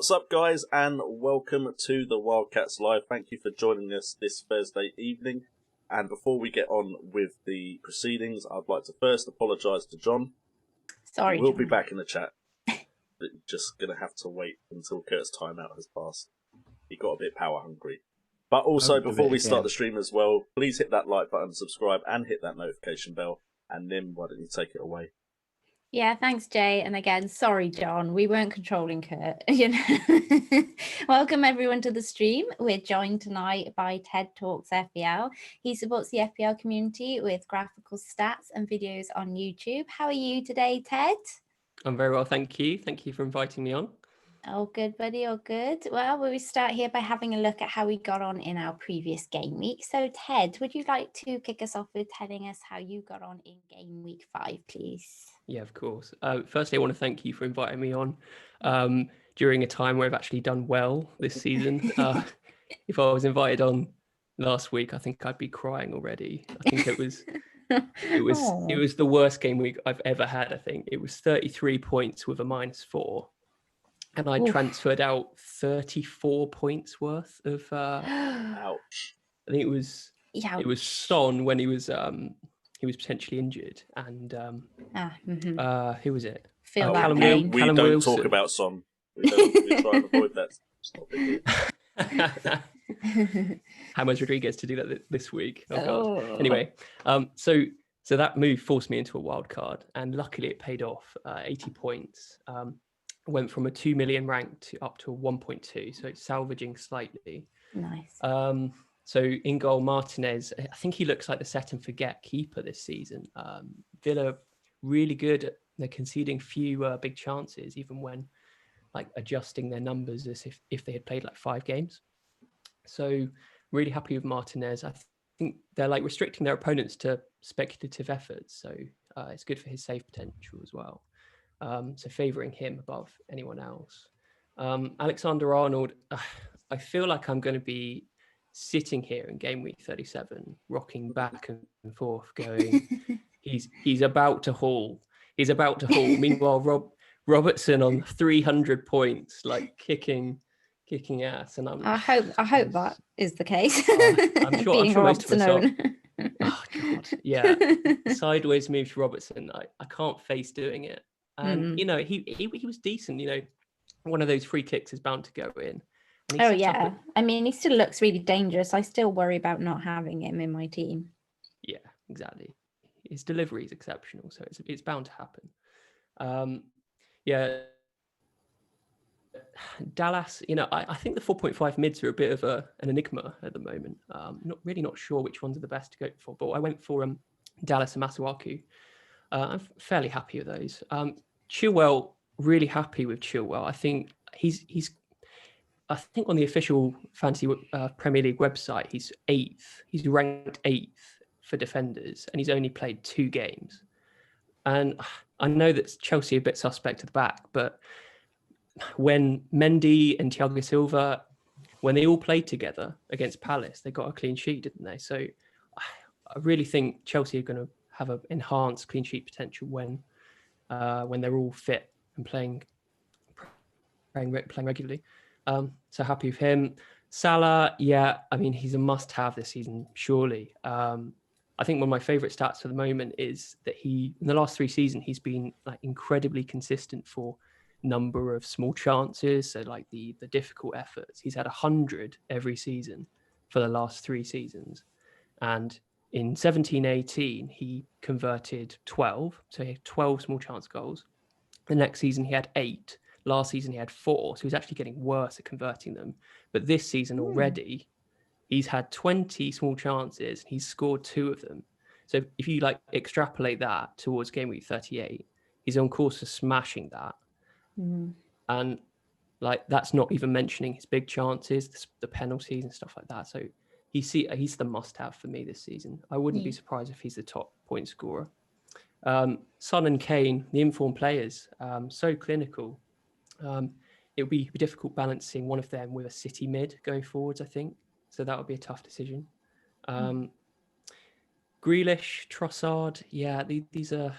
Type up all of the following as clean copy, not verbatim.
What's up, guys, and welcome to the Wildcats Live. Thank you for joining us this Thursday evening. And before we get on with the proceedings, I'd like to first apologise to John. Sorry, we'll be back in the chat. But you're just going to have to wait until Kurt's timeout has passed. He got a bit power hungry. But also, before we start the stream as well, please hit that like button, subscribe, and hit that notification bell. And Nim, why don't you take it away? Yeah, thanks, Jay. And again, sorry, John, we weren't controlling Kurt. You know, welcome everyone to the stream. We're joined tonight by Ted Talks FPL. He supports the FPL community with graphical stats and videos on YouTube. How are you today, Ted? I'm very well, thank you. Thank you for inviting me on. Oh, good, buddy. Oh, good. Well, we start here by having a look at how we got on in our previous game week. So, Ted, would you like to kick us off with telling us how you got on in game week 5, please? Yeah, of course. Firstly, I want to thank you for inviting me on during a time where I've actually done well this season. If I was invited on last week, I think I'd be crying already. I think it was the worst game week I've ever had. I think it was 33 points with a -4. And I transferred out 34 points worth of. Ouch! I think it was Son when he was potentially injured, and who was it? Feel we don't talk about Son. We try and avoid that. James Rodriguez to do that this week. Oh God. Anyway, so that move forced me into a wild card, and luckily it paid off. 80 points. Went from a 2 million rank up to a 1.2, so it's salvaging slightly. Nice. So in goal, Martinez. I think he looks like the set and forget keeper this season. Villa really good. They're conceding few big chances, even when like adjusting their numbers as if they had played like 5 games. So really happy with Martinez. I think they're like restricting their opponents to speculative efforts. So it's good for his save potential as well. So favouring him above anyone else. Alexander-Arnold, I feel like I'm going to be sitting here in game week 37, rocking back and forth, going, he's about to haul. He's about to haul. Meanwhile, Robertson on 300 points, like kicking ass. And I hope that is the case. I'm sure most of us are. Oh God, yeah. Sideways move to Robertson. I can't face doing it. And he was decent. One of those free kicks is bound to go in. Oh yeah, I mean, he still looks really dangerous. I still worry about not having him in my team. Yeah, exactly. His delivery is exceptional, so it's bound to happen. Yeah. Dallas, I think the 4.5 mids are a bit of an enigma at the moment. Not sure which ones are the best to go for, but I went for Dallas and Masuaku. I'm fairly happy with those. Chilwell, really happy with Chilwell. I think I think on the official Fantasy Premier League website, he's 8th. He's ranked 8th for defenders, and he's only played 2 games. And I know that Chelsea are a bit suspect at the back, but when Mendy and Thiago Silva, when they all played together against Palace, they got a clean sheet, didn't they? So I really think Chelsea are going to have an enhanced clean sheet potential when they're all fit and playing regularly. So happy with him. Salah, yeah, I mean, he's a must-have this season, surely. I think one of my favourite stats for the moment is that in the last 3 seasons, he's been like incredibly consistent for number of small chances. So like the difficult efforts, he's had 100 every season for the last 3 seasons. And in 17-18, he converted 12. So he had 12 small chance goals. The next season, he had 8. Last season, he had 4. So he's actually getting worse at converting them. But this season already, he's had 20 small chances. He's scored 2 of them. So if you like extrapolate that towards game week 38, he's on course for smashing that. And like that's not even mentioning his big chances, the penalties and stuff like that. So he's the must-have for me this season. I wouldn't be surprised if he's the top point scorer. Son and Kane, the informed players, so clinical. It would be difficult balancing one of them with a City mid going forwards, I think. So that would be a tough decision. Grealish, Trossard, yeah, these are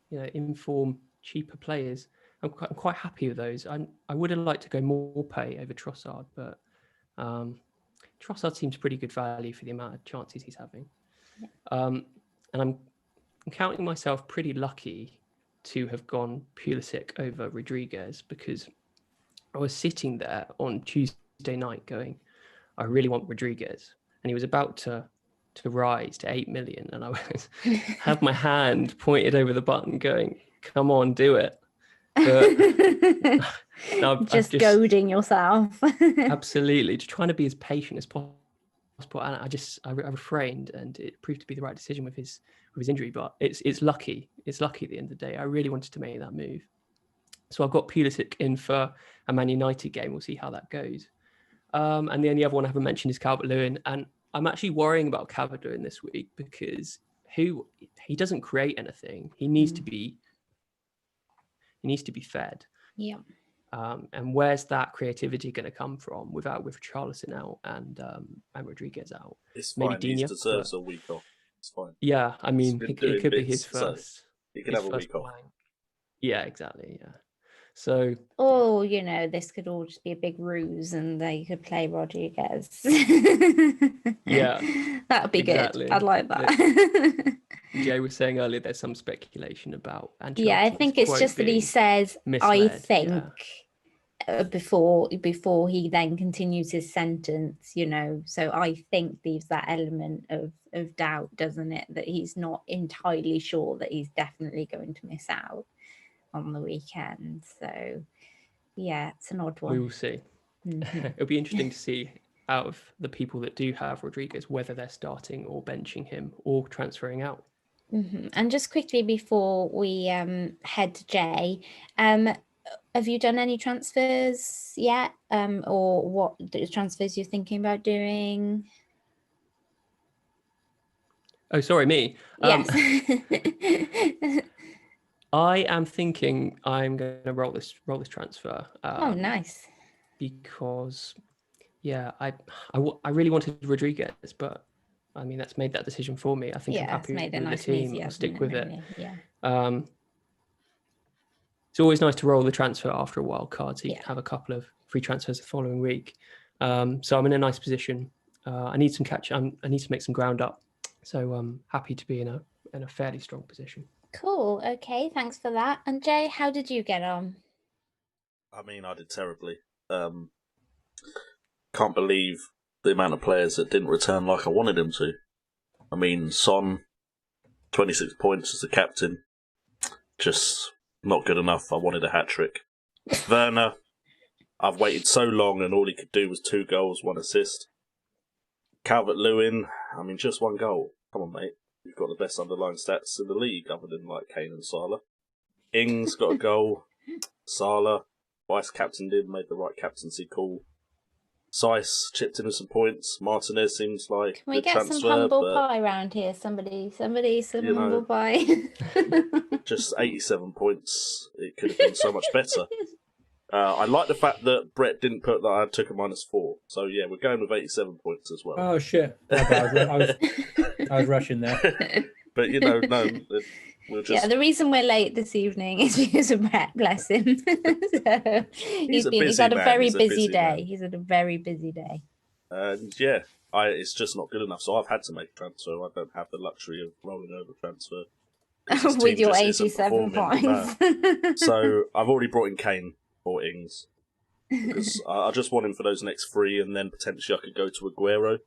informed, cheaper players. I'm quite happy with those. I would have liked to go more pay over Trossard, but Trossard seems pretty good value for the amount of chances he's having. And I'm counting myself pretty lucky to have gone Pulisic over Rodriguez, because I was sitting there on Tuesday night going, I really want Rodriguez, and he was about to rise to 8 million, and I was have my hand pointed over the button going, come on, do it. But I'm just goading yourself. Absolutely, just trying to be as patient as possible. And I refrained, and it proved to be the right decision with his injury. But it's lucky. It's lucky at the end of the day. I really wanted to make that move. So I've got Pulisic in for a Man United game. We'll see how that goes. And the only other one I haven't mentioned is Calvert-Lewin. And I'm actually worrying about Calvert-Lewin this week because he doesn't create anything. He needs to be fed. Yeah. And where's that creativity going to come from with Richarlison out and Rodriguez out? It's fine. Maybe Digne, he deserves a week off. It's fine. Yeah, I mean, it could be his first. He could have a week off. Yeah, exactly. Yeah. So. Oh, this could all just be a big ruse, and they could play Rodriguez. Yeah, that would be good. I'd like that. Jay was saying earlier there's some speculation about Ancelotti's I think it's just that he says, I think. before he then continues his sentence, so I think leaves that element of doubt, doesn't it, that he's not entirely sure that he's definitely going to miss out on the weekend. So yeah, it's an odd one. We will see. It'll be interesting to see out of the people that do have Rodriguez whether they're starting or benching him or transferring out. And just quickly before we head to Jay, have you done any transfers yet, or what transfers you're thinking about doing? Oh, sorry, me. Yes. I am thinking I'm going to roll this transfer. Oh, nice. Because, yeah, I really wanted Rodriguez, but I mean that's made that decision for me. I think I'm happy with the team. I'll stick with it. Yeah. It's always nice to roll the transfer after a wild card, so you can have a couple of free transfers the following week. So I'm in a nice position. I need some I need to make some ground up. So I'm happy to be in a fairly strong position. Cool. Okay, thanks for that. And Jay, how did you get on? I mean, I did terribly. Can't believe the amount of players that didn't return like I wanted them to. I mean, Son, 26 points as the captain, just not good enough. I wanted a hat-trick. Werner, I've waited so long and all he could do was 2 goals, 1 assist. Calvert-Lewin, I mean, just 1 goal. Come on, mate. You've got the best underlying stats in the league other than, like, Kane and Salah. Ings got a goal. Salah, vice-captain made the right captaincy call. Seiss chipped in with some points. Martinez seems like Can we get transfer, some humble pie around here? Somebody, some humble pie. Just 87 points. It could have been so much better. I like the fact that Brett didn't put that I took a -4. So yeah, we're going with 87 points as well. Oh shit! I was rushing there. But no, we'll just... Yeah, the reason we're late this evening is because of Brett, bless him. So he's had a very busy day. He's had a very busy day. And yeah, it's just not good enough. So I've had to make a transfer. I don't have the luxury of rolling over transfer. With your 87 points. So I've already brought in Kane or Ings. Because I just want him for those next 3, and then potentially I could go to Aguero.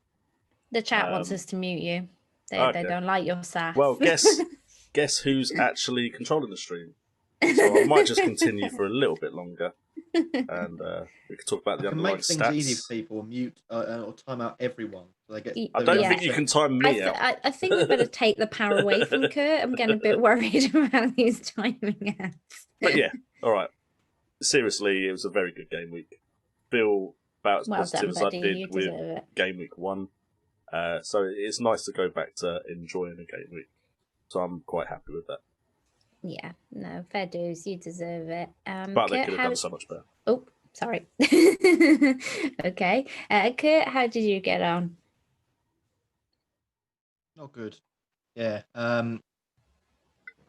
The chat wants us to mute you. They don't like your sass. Well, guess who's actually controlling the stream? So I might just continue for a little bit longer, and we could talk about the underlying stats. Make things easy for people. Mute or time out everyone. So they get. I don't think you can time me out. I think we better take the power away from Kurt. I'm getting a bit worried about these timing outs. But yeah, all right. Seriously, it was a very good game week. Feel about as positive as I did with game week 1. So it's nice to go back to enjoying a game week. So I'm quite happy with that. Yeah, no, fair dues. You deserve it. But they could have done so much better. Oh, sorry. Okay. Kurt, how did you get on? Not good. Yeah.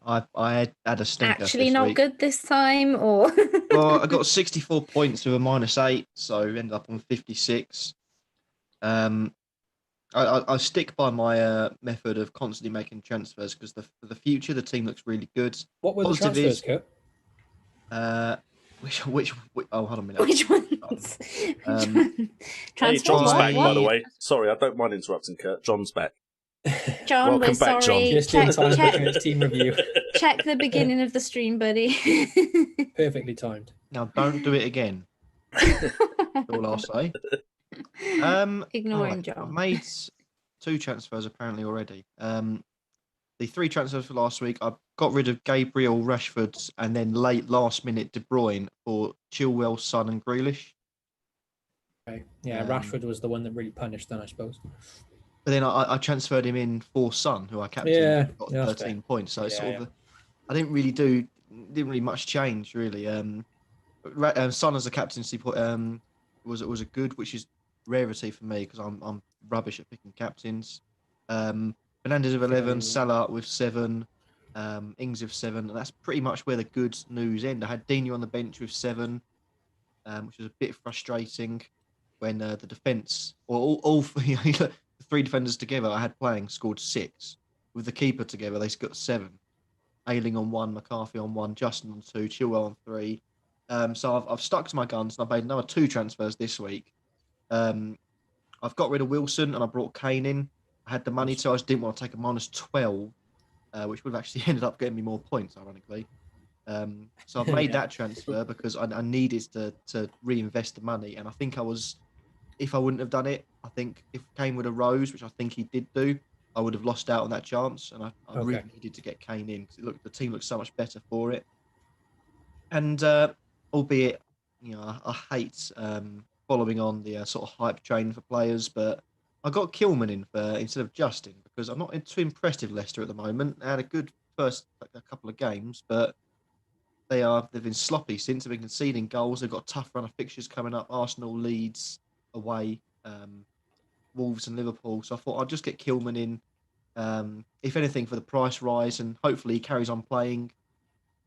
I had a stinker. Actually, this not week. good this time, or? Well, I got 64 points with a -8, so ended up on 56. I stick by my method of constantly making transfers because for the future the team looks really good. What were the transfers, Kurt? Which? Oh, hold on a minute. Which ones? Hey, John's back, by the way. Sorry, I don't mind interrupting, Kurt. John's back. John, welcome back, sorry. John. Just in time for its team review. Check the beginning of the stream, buddy. Perfectly timed. Now, don't do it again. That's all I'll say. Ignoring John. I've made 2 transfers apparently already. The 3 transfers for last week, I got rid of Gabriel, Rashford, and then last minute De Bruyne for Chilwell, Son, and Grealish. Okay. Yeah, Rashford was the one that really punished then, I suppose. But then I transferred him in for Son, who I captained, got 13 points. So it's sort of, I didn't really much change really. Son as a captaincy was a good, which is rarity for me because I'm rubbish at picking captains. Fernandes with 11, Salah with 7, Ings with 7, and that's pretty much where the good news end. I had Dino on the bench with 7, which was a bit frustrating when the defence, or all 3 defenders together I had playing scored 6. With the keeper together, they got 7. Ayling on 1, McCarthy on 1, Justin on 2, Chilwell on 3, So I've stuck to my guns and I've made another 2 transfers this week. I've got rid of Wilson and I brought Kane in. I had the money, so I just didn't want to take a -12, which would have actually ended up getting me more points, ironically. So I've made that transfer because I needed to reinvest the money. And I think if I wouldn't have done it, I think if Kane would have rose, which I think he did do, I would have lost out on that chance. And I really needed to get Kane in because the team looks so much better for it. And albeit, I hate following on the sort of hype train for players, but I got Kilman in instead of Justin because I'm not too impressed with Leicester at the moment. They had a good first a couple of games, but they've been sloppy since. They've been conceding goals. They've got a tough run of fixtures coming up: Arsenal, Leeds away, Wolves and Liverpool. So I thought I'd just get Kilman in, if anything, for the price rise, and hopefully he carries on playing.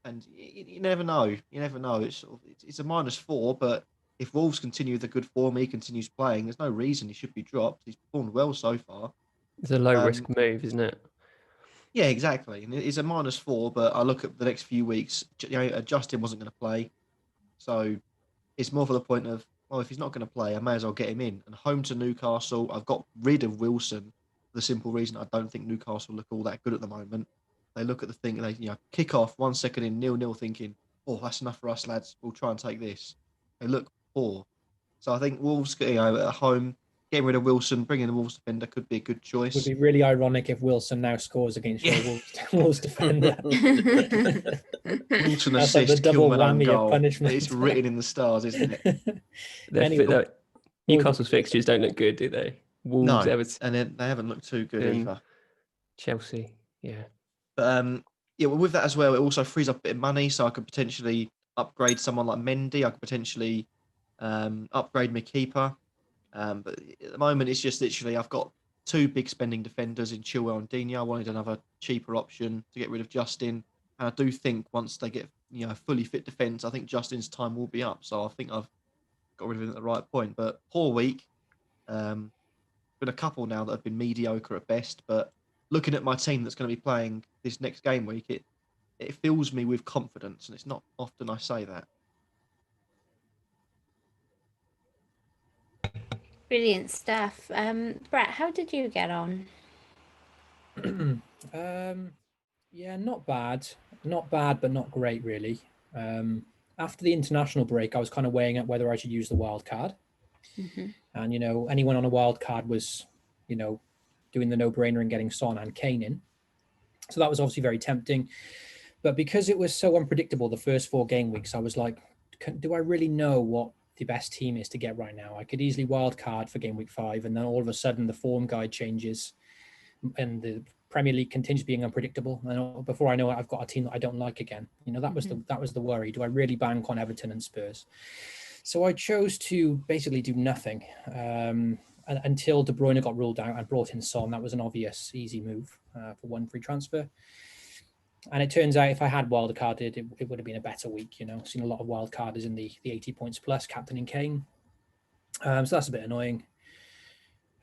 And you never know. You never know. It's a -4, but if Wolves continue the good form, he continues playing. There's no reason he should be dropped. He's performed well so far. It's a low risk move, isn't it? Yeah, exactly. And it's a -4, but I look at the next few weeks. Justin wasn't going to play, so it's more for the point of, well, if he's not going to play, I may as well get him in. And home to Newcastle, I've got rid of Wilson for the simple reason I don't think Newcastle look all that good at the moment. They look at the thing, they kick off 1 second in 0-0, thinking, "Oh, that's enough for us, lads. We'll try and take this." They look poor. So I think Wolves, at home, getting rid of Wilson, bringing the Wolves defender could be a good choice. Would be really ironic if Wilson now scores against your Wolves defender. Wilson That's assist, like the double Kilman own whammy goal. of punishment. It's written in the stars, isn't it? Anyway. Newcastle's fixtures don't look good, do they? Wolves, Everton, and then they haven't looked too good either. Chelsea, yeah. But well, with that as well, it also frees up a bit of money, so I could potentially upgrade someone like Mendy. I could potentially upgrade my keeper. But at the moment, it's just literally I've got 2 big spending defenders in Chilwell and Digne. I wanted another cheaper option to get rid of Justin. And I do think once they get fully fit defence, I think Justin's time will be up. So I think I've got rid of him at the right point. But poor week. Been a couple now that have been mediocre at best. But looking at my team that's going to be playing this next game week, it fills me with confidence, and it's not often I say that. Brilliant stuff. Brett, how did you get on? Yeah, not bad, but not great really. After the international break, I was kind of weighing up whether I should use the wild card. Mm-hmm. And anyone on a wild card was doing the no-brainer and getting Son and Kane in, so that was obviously very tempting. But because it was so unpredictable the first 4 game weeks, I was like, do I really know what the best team is to get right now? I could easily wild card for game week 5, and then all of a sudden the form guide changes and the Premier League continues being unpredictable, and before I know it, I've got a team that I don't like again. That was the worry. Do I really bank on Everton and Spurs? So I chose to basically do nothing until De Bruyne got ruled out and brought in Son. That was an obvious, easy move for 1 free transfer. And it turns out if I had wildcarded, it would have been a better week. I've seen a lot of wildcarders in the 80 points plus, captaining Kane. So that's a bit annoying.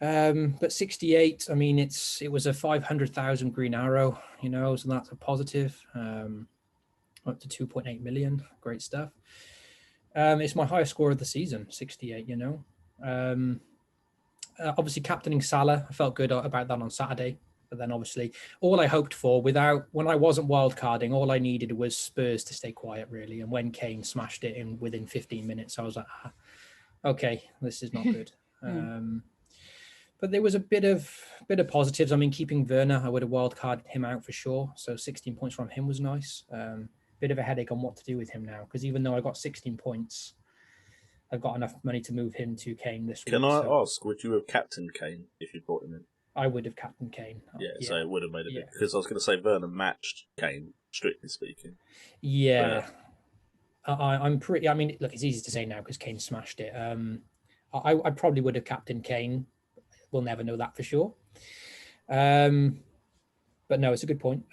But 68, I mean, it was a 500,000 green arrow, so that's a positive. Up to 2.8 million, great stuff. It's my highest score of the season, 68, obviously captaining Salah, I felt good about that on Saturday. But then obviously all I hoped for when I wasn't wildcarding, all I needed was Spurs to stay quiet really. And when Kane smashed it in within 15 minutes, I was like, okay, this is not good. But there was a bit of positives. I mean, keeping Werner, I would have wildcarded him out for sure. So 16 points from him was nice. Bit of a headache on what to do with him now, because even though I got 16 points, I've got enough money to move him to Kane this week. Can I ask, would you have captained Kane if you brought him in? I would have captained Kane. Yeah, so it would have made a bit. Because I was going to say Werner matched Kane, strictly speaking. Yeah. I'm pretty... I mean, look, it's easy to say now because Kane smashed it. I probably would have captained Kane. We'll never know that for sure. But no, it's a good point.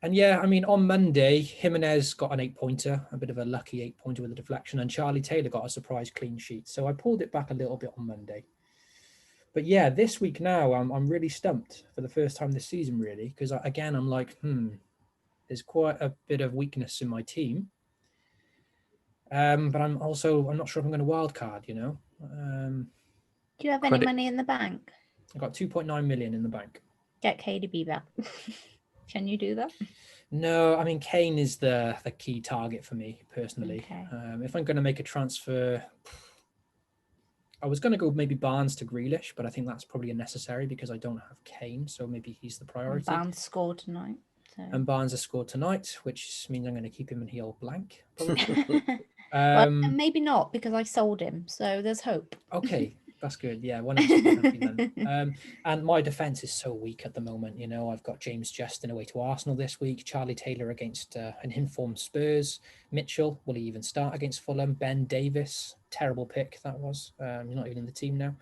And yeah, I mean, on Monday, Jimenez got an 8-pointer, a bit of a lucky 8-pointer with a deflection, and Charlie Taylor got a surprise clean sheet. So I pulled it back a little bit on Monday. But yeah, this week now, I'm really stumped for the first time this season, really, because again, I'm like, there's quite a bit of weakness in my team. But I'm not sure if I'm going to wildcard, you know. Do you have any money in the bank? I've got 2.9 million in the bank. Get KDB back. Can you do that? No, I mean, Kane is the key target for me personally. Okay. If I'm going to make a transfer, I was going to go maybe Barnes to Grealish, but I think that's probably unnecessary because I don't have Kane, so maybe he's the priority. Barnes scored tonight. So. And Barnes has scored tonight, which means I'm going to keep him in heel blank. Well, maybe not because I sold him, so there's hope. Okay, that's good. Yeah, one happy then. And my defense is so weak at the moment. You know, I've got James Justin away to Arsenal this week, Charlie Taylor against an informed Spurs, Mitchell, will he even start against Fulham? Ben Davis, terrible pick that was. He's not even in the team now.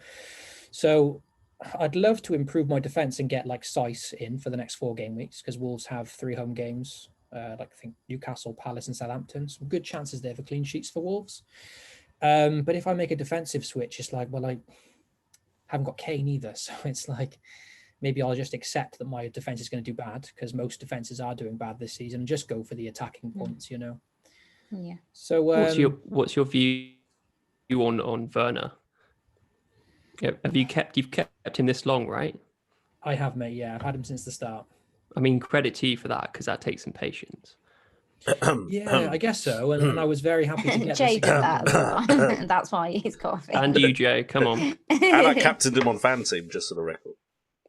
So I'd love to improve my defense and get like Sice in for the next 4 game weeks because Wolves have 3 home games. Like I think Newcastle, Palace and Southampton. Some good chances there for clean sheets for Wolves. But if I make a defensive switch, it's like, well, I haven't got Kane either. So it's like, maybe I'll just accept that my defense is going to do bad because most defenses are doing bad this season and just go for the attacking points, you know? Yeah. So what's your view on Werner? You've kept him this long, right? I have, mate. Yeah, I've had him since the start. I mean, credit to you for that because that takes some patience. Yeah, I guess so. And I was very happy to get Jay this. did that as well. That's why he's coughing. And you, Jay, come on. And I captained him on fan team, just for the record.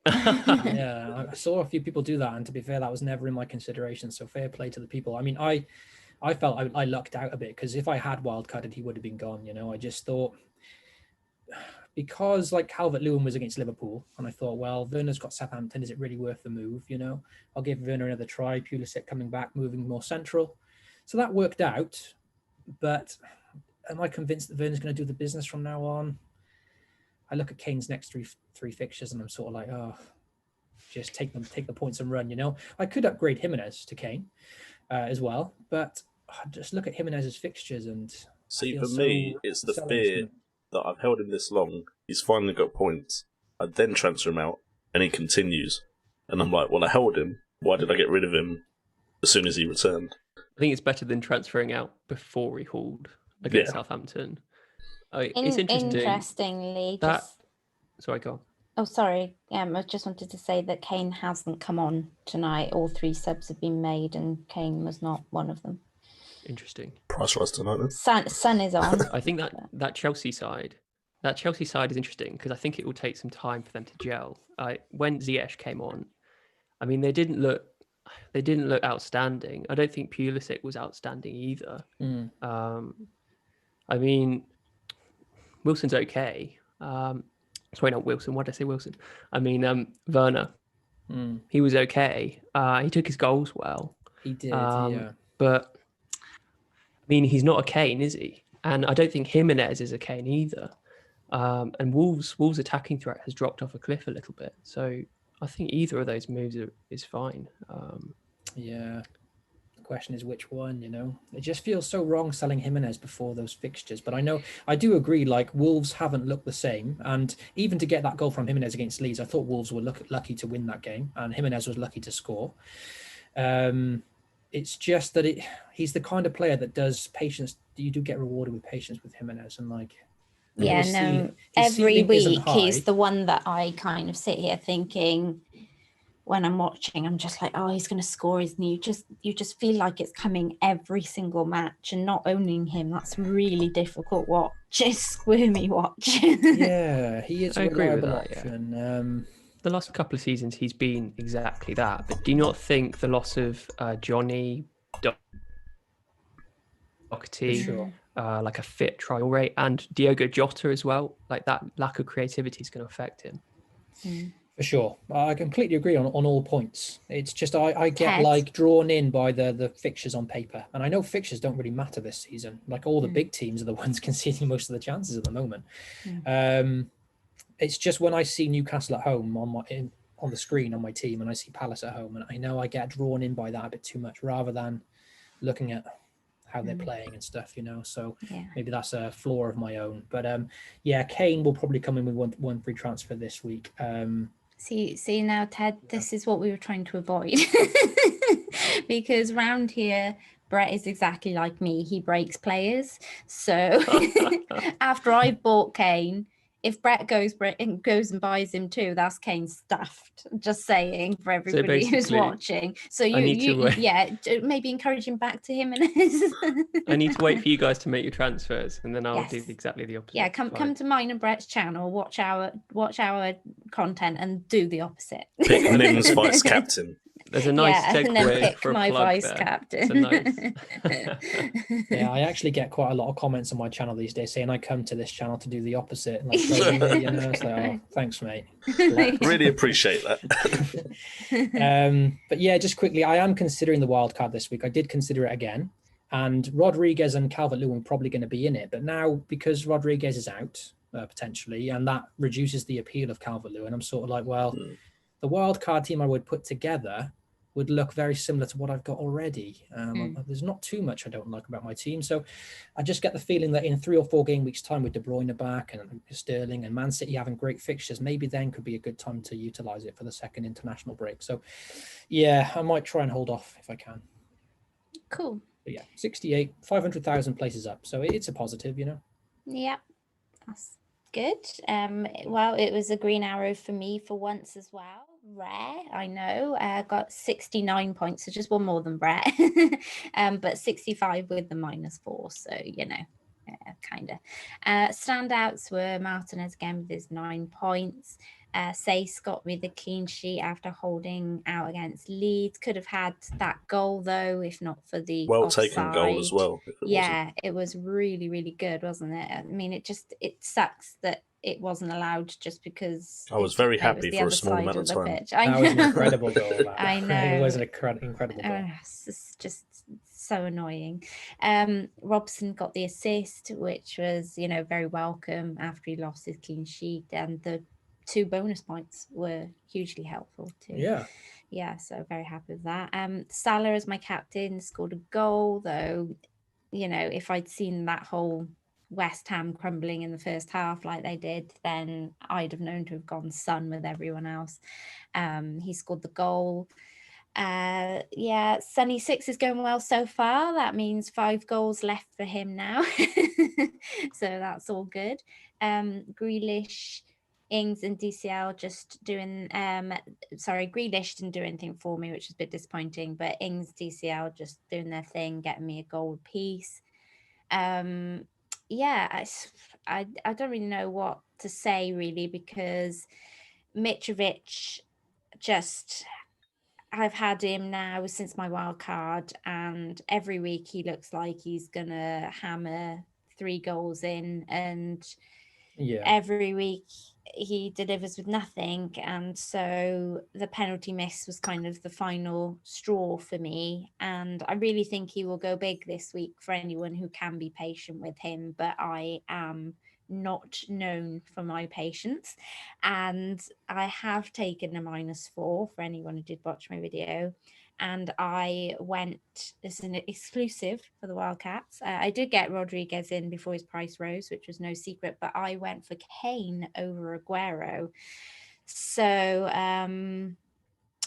Yeah, I saw a few people do that, and to be fair, that was never in my consideration. So fair play to the people. I mean, I felt I lucked out a bit because if I had wildcarded, he would have been gone. You know, I just thought because like Calvert-Lewin was against Liverpool, and I thought, well, Werner's got Southampton. Is it really worth the move? You know, I'll give Werner another try. Pulisic coming back, moving more central. So that worked out. But am I convinced that Werner's going to do the business from now on? I look at Kane's next three fixtures, and I'm sort of like, oh, just take the points and run. You know, I could upgrade Jimenez to Kane as well, but just look at Jimenez's fixtures and see. For me, it's the fear that I've held him this long. He's finally got points. I then transfer him out, and he continues, and I'm like, well, I held him. Why did I get rid of him as soon as he returned? I think it's better than transferring out before he hauled against Southampton. It's interesting. Interestingly, sorry, go on. Oh, sorry. I just wanted to say that Kane hasn't come on tonight. All 3 subs have been made, and Kane was not one of them. Interesting. Price rise tonight then. Sun is on. I think that Chelsea side is interesting because I think it will take some time for them to gel. When Ziyech came on, I mean, they didn't look outstanding. I don't think Pulisic was outstanding either. I mean, Wilson's okay. Sorry, not Wilson. Why did I say Wilson? I mean, Werner. He was okay. He took his goals well. He did, yeah. But, I mean, he's not a Kane, is he? And I don't think Jimenez is a Kane either. And Wolves' attacking threat has dropped off a cliff a little bit. So I think either of those moves is fine. Yeah. The question is which one, you know? It just feels so wrong selling Jimenez before those fixtures. But I do agree, like, Wolves haven't looked the same. And even to get that goal from Jimenez against Leeds, I thought Wolves were lucky to win that game. And Jimenez was lucky to score. It's just that he's the kind of player that does patience. You do get rewarded with patience with Jimenez. And, like... every week he's the one that I kind of sit here thinking... When I'm watching, I'm just like, oh, he's going to score, isn't he? You just feel like it's coming every single match, and not owning him, that's really difficult watch. It's squirmy watch. Yeah, he is a reliable option. Yeah. The last couple of seasons, he's been exactly that. But do you not think the loss of Johnny, Doherty, like a fit trial rate, and Diogo Jota as well, like that lack of creativity is going to affect him? For sure. I completely agree on all points. It's just I get like drawn in by the fixtures on paper. And I know fixtures don't really matter this season. Like all the big teams are the ones conceding most of the chances at the moment. It's just when I see Newcastle at home on the screen on my team and I see Palace at home, and I know I get drawn in by that a bit too much rather than looking at how they're playing and stuff, you know. So maybe that's a flaw of my own. But Kane will probably come in with one free transfer this week. See now, Ted, this is what we were trying to avoid. Because round here Brett is exactly like me. He breaks players. So after I bought Kane, if Brett goes and buys him too, that's Kane stuffed. Just saying for everybody who's watching. So maybe encourage him back to him. I need to wait for you guys to make your transfers, and then I'll do exactly the opposite. Yeah, come to mine and Brett's channel, watch our content, and do the opposite. Pick Nim's vice captain. There's a nice segue and then pick for a my plug vice there. captain. Yeah, I actually get quite a lot of comments on my channel these days saying I come to this channel to do the opposite. Like, it's like, oh, thanks, mate. Really appreciate that. But yeah, just quickly, I am considering the wild card this week. I did consider it again, and Rodriguez and Calvert-Lewin are probably going to be in it. But now, because Rodriguez is out potentially, and that reduces the appeal of Calvert-Lewin, I'm sort of like, well, the wild card team I would put together would look very similar to what I've got already. There's not too much I don't like about my team. So I just get the feeling that in 3 or 4 game weeks time with De Bruyne back and Sterling and Man City having great fixtures, maybe then could be a good time to utilize it for the second international break. So yeah, I might try and hold off if I can. Cool. But yeah, 68, 500,000 places up. So it's a positive, Yeah, that's good. Well, it was a green arrow for me for once as well. Rare, I know. Got 69 points, so just one more than Brett. But 65 with the -4, so kind of. Standouts were Martinez again with his 9 points. Sace got me the clean sheet after holding out against Leeds. Could have had that goal though, if not for the taken goal as well. It was really, really good, wasn't it? I mean, it sucks that it wasn't allowed just because I was very happy for a small amount of time. That was an incredible goal. I know. It was an incredible goal. It's just so annoying. Robson got the assist, which was, very welcome after he lost his clean sheet, and the 2 bonus points were hugely helpful too. Yeah, so very happy with that. Salah as my captain scored a goal, though, if I'd seen that whole West Ham crumbling in the first half like they did, then I'd have known to have gone Son with everyone else. He scored the goal. Sunny 6 is going well so far. That means 5 goals left for him now. So that's all good. Grealish, Ings and DCL just doing Grealish didn't do anything for me, which is a bit disappointing, but Ings, DCL just doing their thing, getting me a goal piece. I don't really know what to say really, because Mitrovic, I've had him now since my wild card, and every week he looks like he's gonna hammer 3 goals in, and every week he delivers with nothing. And so the penalty miss was kind of the final straw for me, and I really think he will go big this week for anyone who can be patient with him, but I am not known for my patience, and I have taken a -4 for anyone who did watch my video. And I went, this is an exclusive for the Wildcats. I did get Rodriguez in before his price rose, which was no secret, but I went for Kane over Aguero. So,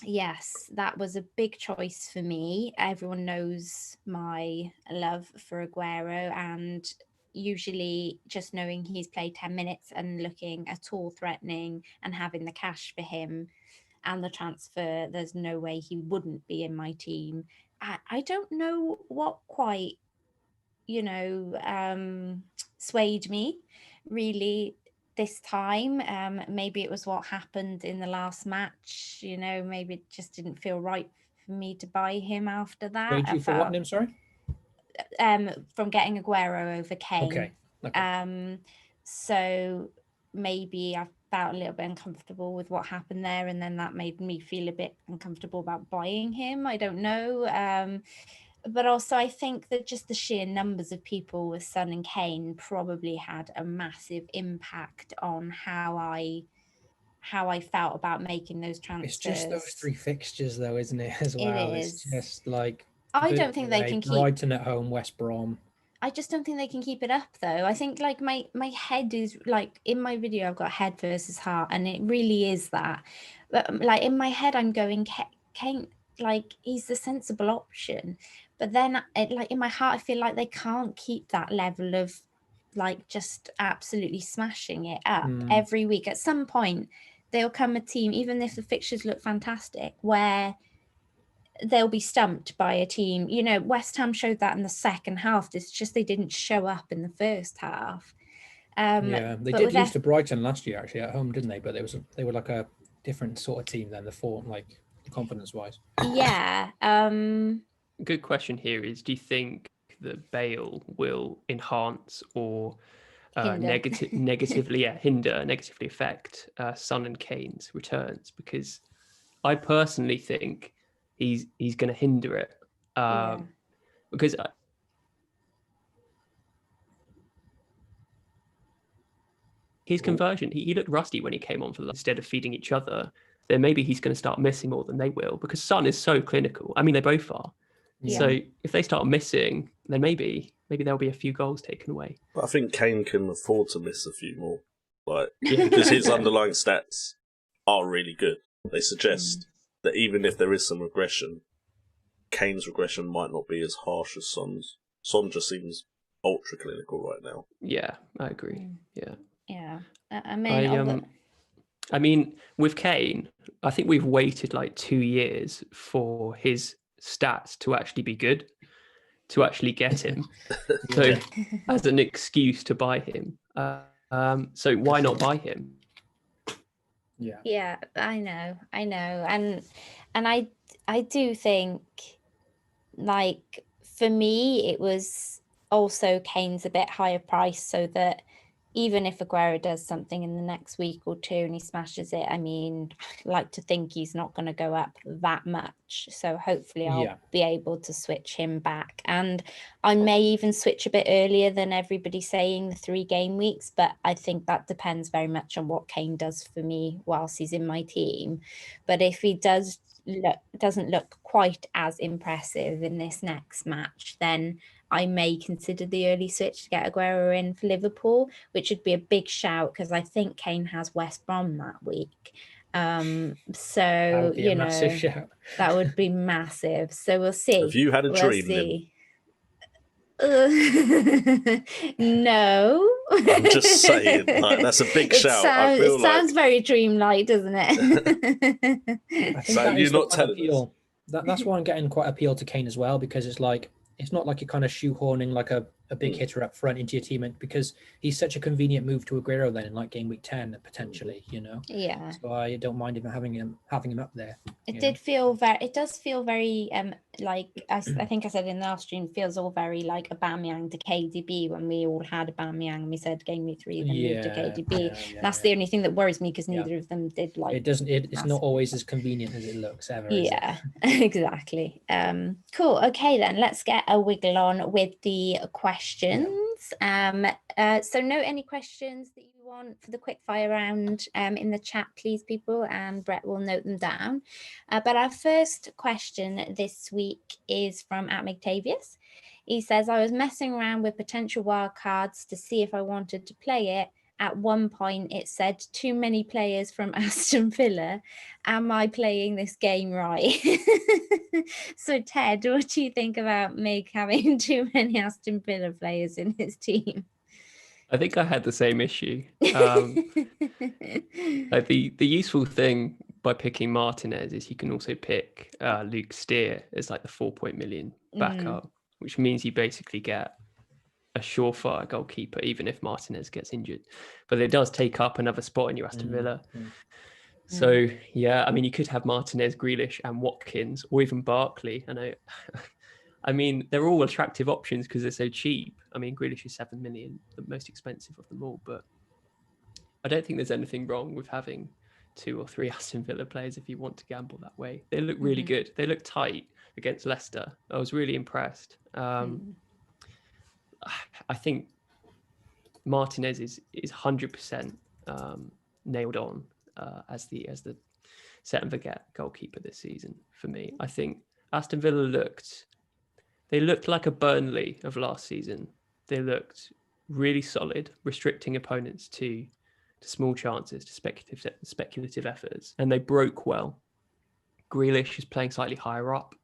yes, that was a big choice for me. Everyone knows my love for Aguero, and usually just knowing he's played 10 minutes and looking at all threatening and having the cash for him and the transfer, there's no way he wouldn't be in my team. I don't know what quite, swayed me really this time. Maybe it was what happened in the last match. Maybe it just didn't feel right for me to buy him after that. Swayed you for what name, sorry? From getting Aguero over Kane. Okay. So maybe I felt a little bit uncomfortable with what happened there, and then that made me feel a bit uncomfortable about buying him. I don't know. But also I think that just the sheer numbers of people with Son and Kane probably had a massive impact on how I felt about making those transfers. It's just those 3 fixtures though, isn't it, as well? It is. It's just like I don't think they can keep Brighton at home, West Brom. I just don't think they can keep it up though. I think like my head is like, in my video I've got head versus heart, and it really is that. But like in my head I'm going Kane, like he's the sensible option. But then like in my heart, I feel like they can't keep that level of like just absolutely smashing it up every week. At some point, there'll come a team, even if the fixtures look fantastic, where they'll be stumped by a team. You know, West Ham showed that in the second half. It's just they didn't show up in the first half. They did lose to Brighton last year, actually, at home, didn't they? But they were like a different sort of team than the form, like confidence-wise. Yeah. Good question here is, do you think that Bale will enhance or negatively affect Son and Kane's returns? Because I personally think he's going to hinder it, because his conversion, he looked rusty when he came on for instead of feeding each other. Then maybe he's going to start missing more than they will, because Son is so clinical. I mean, they both are. Yeah. So if they start missing, then maybe there'll be a few goals taken away. But I think Kane can afford to miss a few more, because his underlying stats are really good. They suggest that even if there is some regression, Kane's regression might not be as harsh as Son's. Son just seems ultra clinical right now. Yeah, I agree. Yeah. Yeah. I mean, with Kane, I think we've waited like 2 years for his stats to actually be good, to actually get him. So as an excuse to buy him. So why not buy him? Yeah, I know. And I do think, like, for me, it was also Kane's a bit higher price, so that even if Aguero does something in the next week or two and he smashes it, I mean, I like to think he's not going to go up that much. So hopefully I'll be able to switch him back. And I may even switch a bit earlier than everybody's saying, the 3 game weeks. But I think that depends very much on what Kane does for me whilst he's in my team. But if he doesn't look quite as impressive in this next match, then I may consider the early switch to get Aguero in for Liverpool, which would be a big shout because I think Kane has West Brom that week. So, you know, that would be massive. So we'll see. Have you had a dream? No. I'm just saying, like, that's a big shout. It sounds very dreamlike, doesn't it? I think so you're not telling us. That's why I'm getting quite appeal to Kane as well, because it's like, it's not like you're kind of shoehorning like a big hitter up front into your team, because he's such a convenient move to Aguero then in like game week 10 potentially, you know. Yeah. So I don't mind even having him up there. It does feel very like I think I said in the last stream, feels all very like Aubameyang to KDB when we all had Aubameyang and we said game week 3 then moved to KDB. That's the only thing that worries me, because neither of them did like it's not always as convenient as it looks ever. Exactly. Cool. Okay, then let's get a wiggle on with the questions. So note any questions that you want for the quick fire round in the chat, please, people, and Brett will note them down. But our first question this week is from @Mctavius. He says, I was messing around with potential wildcards to see if I wanted to play it. At one point, it said too many players from Aston Villa. Am I playing this game right? So, Ted, what do you think about Mig having too many Aston Villa players in his team? I think I had the same issue. Like the useful thing by picking Martinez is you can also pick Luke Steer as like the 4 million backup, which means you basically get a surefire goalkeeper, even if Martinez gets injured. But it does take up another spot in your Aston Villa. So, yeah, I mean, you could have Martinez, Grealish and Watkins, or even Barkley. I mean, they're all attractive options because they're so cheap. I mean, Grealish is 7 million, the most expensive of them all. But I don't think there's anything wrong with having 2 or 3 Aston Villa players if you want to gamble that way. They look really good. They look tight against Leicester. I was really impressed. I think Martinez is 100% nailed on as the set and forget goalkeeper this season for me. I think Aston Villa looked like a Burnley of last season. They looked really solid, restricting opponents to small chances, to speculative efforts, and they broke well. Grealish is playing slightly higher up.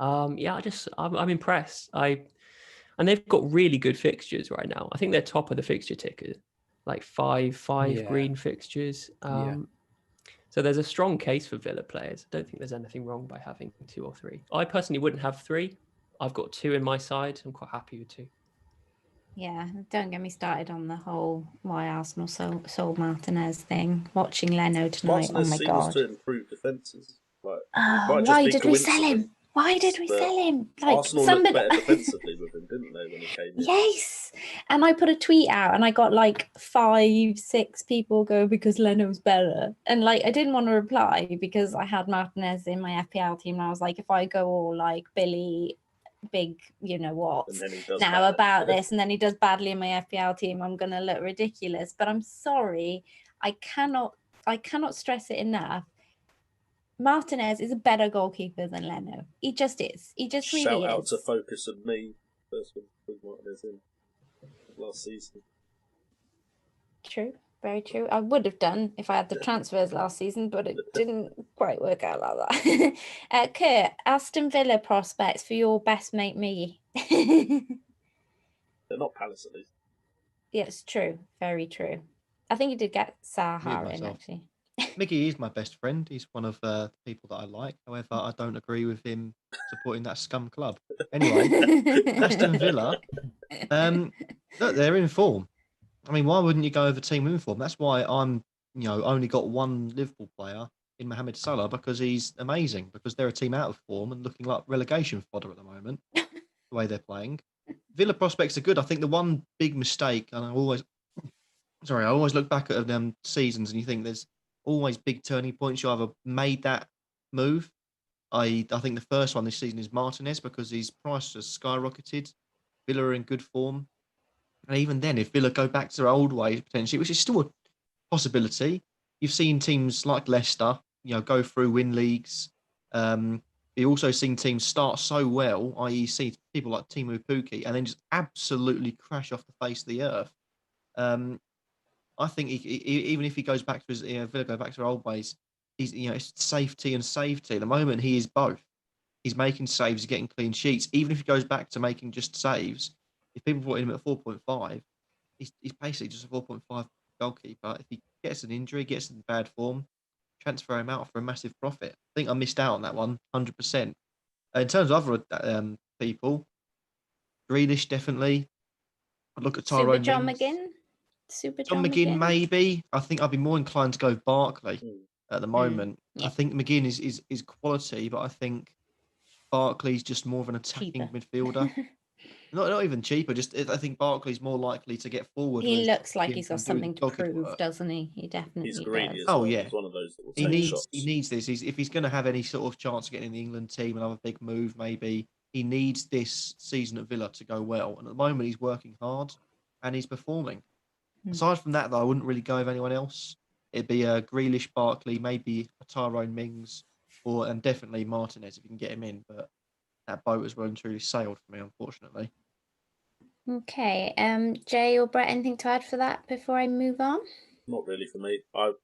Yeah, I'm impressed. And they've got really good fixtures right now. I think they're top of the fixture ticker, like five green fixtures. So there's a strong case for Villa players. I don't think there's anything wrong by having 2 or 3. I personally wouldn't have 3. I've got 2 in my side. I'm quite happy with 2. Yeah, don't get me started on the whole why Arsenal sold Martinez thing. Watching Leno tonight, Martinez oh my seems God. to improve defences. Like, why did we sell him? Why did we sell him? Like, Arsenal looked better defensively with him, didn't they, when he came in? Yes. And I put a tweet out and I got like 5, 6 people go because Leno's better. And like, I didn't want to reply because I had Martinez in my FPL team. And I was like, if I go all like Billy, big, you know what, now about this, and then he does badly in my FPL team, I'm going to look ridiculous. But I'm sorry. I cannot stress it enough. Martinez is a better goalkeeper than Leno. He just is. He just really is. Shout out to Focus and me. First one with Martinez in last season. True. Very true. I would have done if I had the transfers last season, but it didn't quite work out like that. Kurt, Aston Villa prospects for your best mate, me. They're not Palace at least. Yes, true. Very true. I think you did get Zaha in, actually. Miggy is my best friend. He's one of the people that I like. However, I don't agree with him supporting that scum club. Anyway, Aston Villa, look, they're in form. I mean, why wouldn't you go over team in form? That's why I'm, only got one Liverpool player in Mohamed Salah, because he's amazing, because they're a team out of form and looking like relegation fodder at the moment, the way they're playing. Villa prospects are good. I think the one big mistake, and I always look back at them seasons and you think there's always big turning points. You either made that move. I think the first one this season is Martinez, because his price has skyrocketed. Villa are in good form. And even then, if Villa go back to their old ways, potentially, which is still a possibility, you've seen teams like Leicester, go through, win leagues. You've also seen teams start so well, i.e. see people like Timu Pukki, and then just absolutely crash off the face of the earth. I think even if he goes back to his Villa go back to their old ways, he's it's safety and safety. At the moment, he is both. He's making saves, he's getting clean sheets. Even if he goes back to making just saves, if people put him at 4.5, he's basically just a 4.5 goalkeeper. If he gets an injury, gets in bad form, transfer him out for a massive profit. I think I missed out on that one, 100%. In terms of other people, Grealish definitely. I'd look at Tyrone John Mings. McGinn. John McGinn, maybe. I think I'd be more inclined to go Barkley at the moment. Yeah. I think McGinn is quality, but I think Barkley's just more of an attacking midfielder. Not even cheaper. I think Barkley's more likely to get forward. He looks like he's got something to prove, doesn't he? He definitely He's greedy does. as well. Yeah, he's one of those that will take shots. He needs this. If he's going to have any sort of chance of getting in the England team, another big move, maybe he needs this season at Villa to go well. And at the moment, he's working hard and he's performing. Aside from that, though, I wouldn't really go with anyone else. It'd be a Grealish, Barkley, maybe a Tyrone Mings, and definitely Martinez if you can get him in. But that boat has well and truly sailed for me, unfortunately. Okay. Jay or Brett, anything to add for that before I move on? Not really for me. I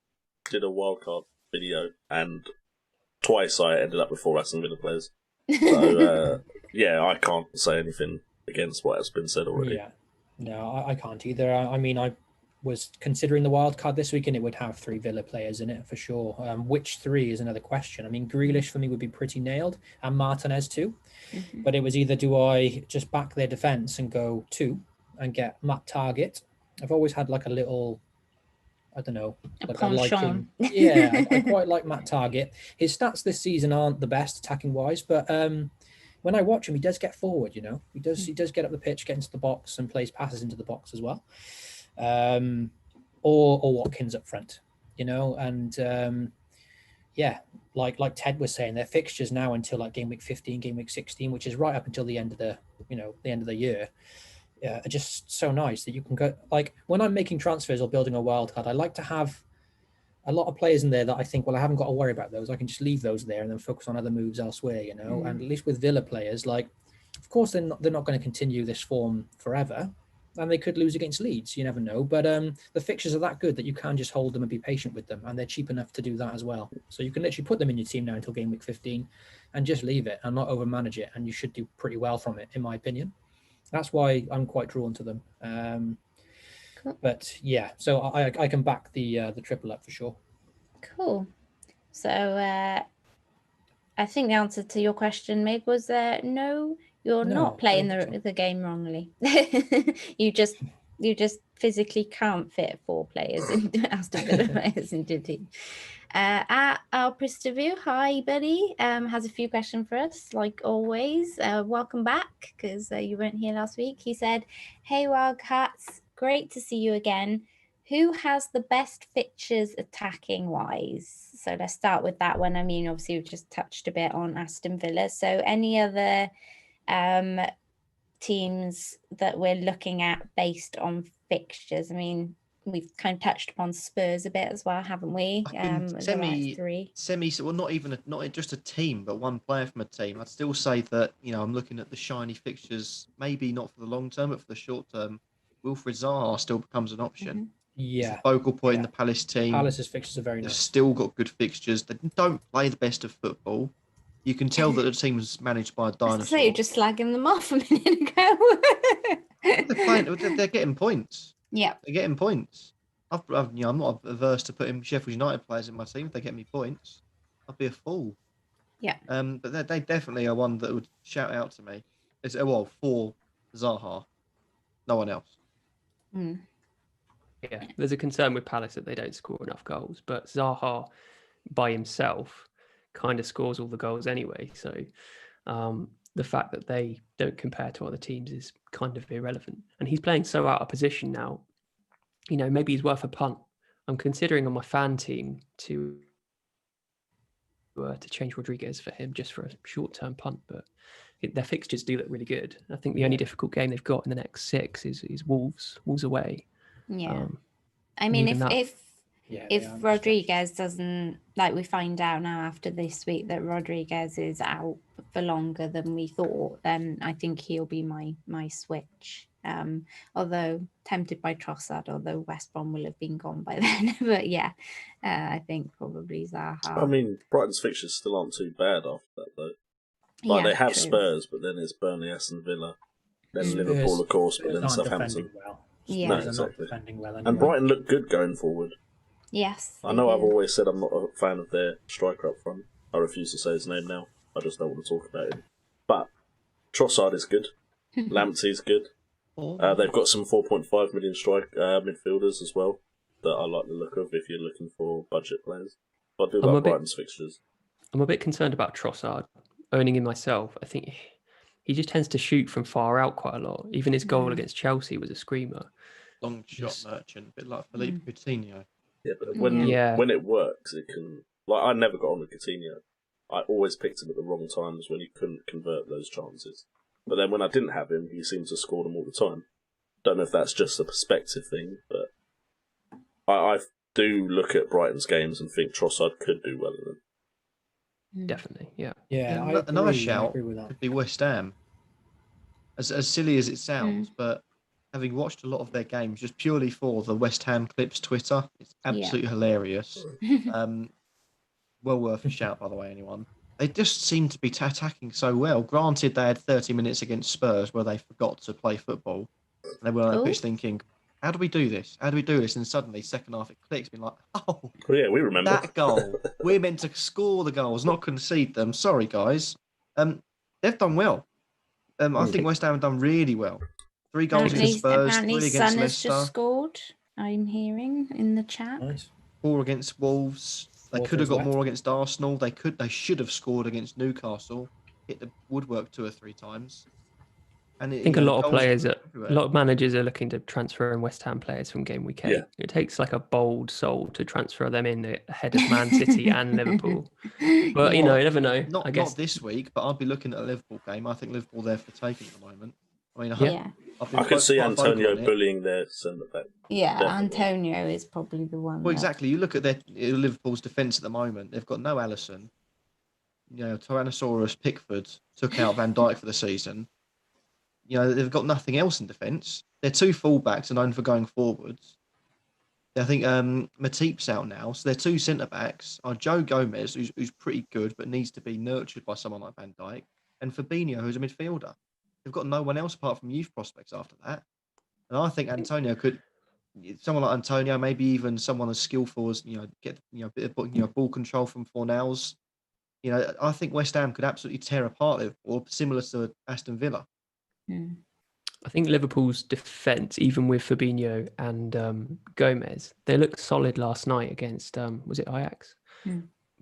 did a wildcard video and twice I ended up with 4 Aston Villa players. So, I can't say anything against what has been said already. Yeah. No, I can't either. I mean, I was considering the wild card this week and it would have 3 Villa players in it for sure. Which 3 is another question. I mean, Grealish for me would be pretty nailed, and Martinez too. Mm-hmm. But it was either do I just back their defence and go 2 and get Matt Target. I've always had like a little, I don't know, like I like him. Yeah, I quite like Matt Target. His stats this season aren't the best attacking wise, but when I watch him, he does get forward, He does get up the pitch, get into the box and plays passes into the box as well. Or Watkins up front, and like Ted was saying, their fixtures now until like game week 15, game week 16, which is right up until the end of the year, are just so nice that you can go, like when I'm making transfers or building a wild card, I like to have a lot of players in there that I think, well, I haven't got to worry about those. I can just leave those there and then focus on other moves elsewhere, And at least with Villa players, like, of course, they're not going to continue this form forever. and they could lose against Leeds. You never know. But the fixtures are that good that you can just hold them and be patient with them, and they're cheap enough to do that as well. So you can literally put them in your team now until game week 15, and just leave it and not overmanage it, and you should do pretty well from it, in my opinion. That's why I'm quite drawn to them. Cool. But yeah, so I can back the triple up for sure. Cool. So I think the answer to your question, Meg, was no. You're not playing the game wrongly. you just physically can't fit 4 players into Aston Villa players into your team. Our Pristaview, hi buddy, has a few questions for us, like always. Welcome back, because you weren't here last week. He said, "Hey WildCats, great to see you again. Who has the best fixtures attacking wise?" So let's start with that one. I mean, obviously we've just touched a bit on Aston Villa. So any other teams that we're looking at based on fixtures? I mean, we've kind of touched upon Spurs a bit as well, haven't we? Well, not just a team, but one player from a team. I'd still say that, I'm looking at the shiny fixtures, maybe not for the long term, but for the short term, Wilfried Zaha still becomes an option. Mm-hmm. Yeah, it's a focal point in the Palace team. Palace's fixtures are very nice. They've still got good fixtures. They don't play the best of football. You can tell that the team's managed by a dinosaur. So you're just slagging them off a minute ago. They're getting points. Yeah, they're getting points. I'm not averse to putting Sheffield United players in my team. If they get me points, I'd be a fool. Yeah. But they definitely are one that would shout out to me. For Zaha, no one else. Mm. Yeah, there's a concern with Palace that they don't score enough goals, but Zaha by himself kind of scores all the goals anyway. So the fact that they don't compare to other teams is kind of irrelevant. And he's playing so out of position now. Maybe he's worth a punt. I'm considering on my fan team to change Rodriguez for him just for a short-term punt, but their fixtures do look really good. I think the only difficult game they've got in the next 6 is Wolves away. Yeah. I mean, if Rodriguez doesn't, like we find out now after this week that Rodriguez is out for longer than we thought, then I think he'll be my switch. Although tempted by Trossard, although West Brom will have been gone by then. But yeah, I think probably Zaha. I mean, Brighton's fixtures still aren't too bad after that, though. Like, they have Spurs, but then it's Burnley, Aston Villa, then Liverpool, of course, but then Southampton. Yeah, no, exactly. And Brighton look good going forward. Yes. I know I've always said I'm not a fan of their striker up front. I refuse to say his name now. I just don't want to talk about him. But Trossard is good. Lamptey's good. They've got some 4.5 million midfielders as well that I like the look of if you're looking for budget players. But I do like Brighton's fixtures. I'm a bit concerned about Trossard. Owning him myself, I think he just tends to shoot from far out quite a lot. Even his goal against Chelsea was a screamer. Long shot merchant, a bit like Philippe Coutinho. Yeah, but when it works, it can... Like, I never got on with Coutinho. I always picked him at the wrong times when he couldn't convert those chances. But then when I didn't have him, he seemed to score them all the time. Don't know if that's just a perspective thing, but I do look at Brighton's games and think Trossard could do well in them. Definitely, yeah. Yeah, another shout could be West Ham. As silly as it sounds, but having watched a lot of their games just purely for the West Ham Clips Twitter, it's absolutely hilarious. Well worth a shout, by the way, anyone. They just seem to be attacking so well. Granted, they had 30 minutes against Spurs where they forgot to play football. And they were on the pitch thinking, how do we do this? How do we do this? And suddenly, second half, it clicks, being like, yeah, we remember that goal. We're meant to score the goals, not concede them. Sorry, guys. They've done well. I think West Ham have done really well. 3 goals against Spurs, 3 against Son Leicester. has just scored, I'm hearing in the chat. Nice. 4 against Wolves. They could have got more against Arsenal. They should have scored against Newcastle. Hit the woodwork 2 or 3 times. And I think a lot of managers are looking to transfer in West Ham players from game week 8. Yeah. It takes like a bold soul to transfer them in ahead of Man City and Liverpool. But you never know. Not this week, but I'll be looking at a Liverpool game. I think Liverpool there for taking at the moment. I mean, I could see Antonio bullying their centre back. Yeah, definitely. Antonio is probably the one. Well, exactly. You look at Liverpool's defence at the moment. They've got no Alisson. Tyrannosaurus Pickford took out Van Dijk for the season. They've got nothing else in defence. their two fullbacks are known for going forwards. I think Matip's out now, so their two centre backs are Joe Gomez, who's pretty good but needs to be nurtured by someone like Van Dijk, and Fabinho, who's a midfielder. They've got no one else apart from youth prospects after that, and I think Antonio could. Someone like Antonio, maybe even someone as skillful as get a bit of ball control from Fornals. I think West Ham could absolutely tear apart Liverpool, similar to Aston Villa. I think Liverpool's defence, even with Fabinho and Gomez, they looked solid last night against was it Ajax?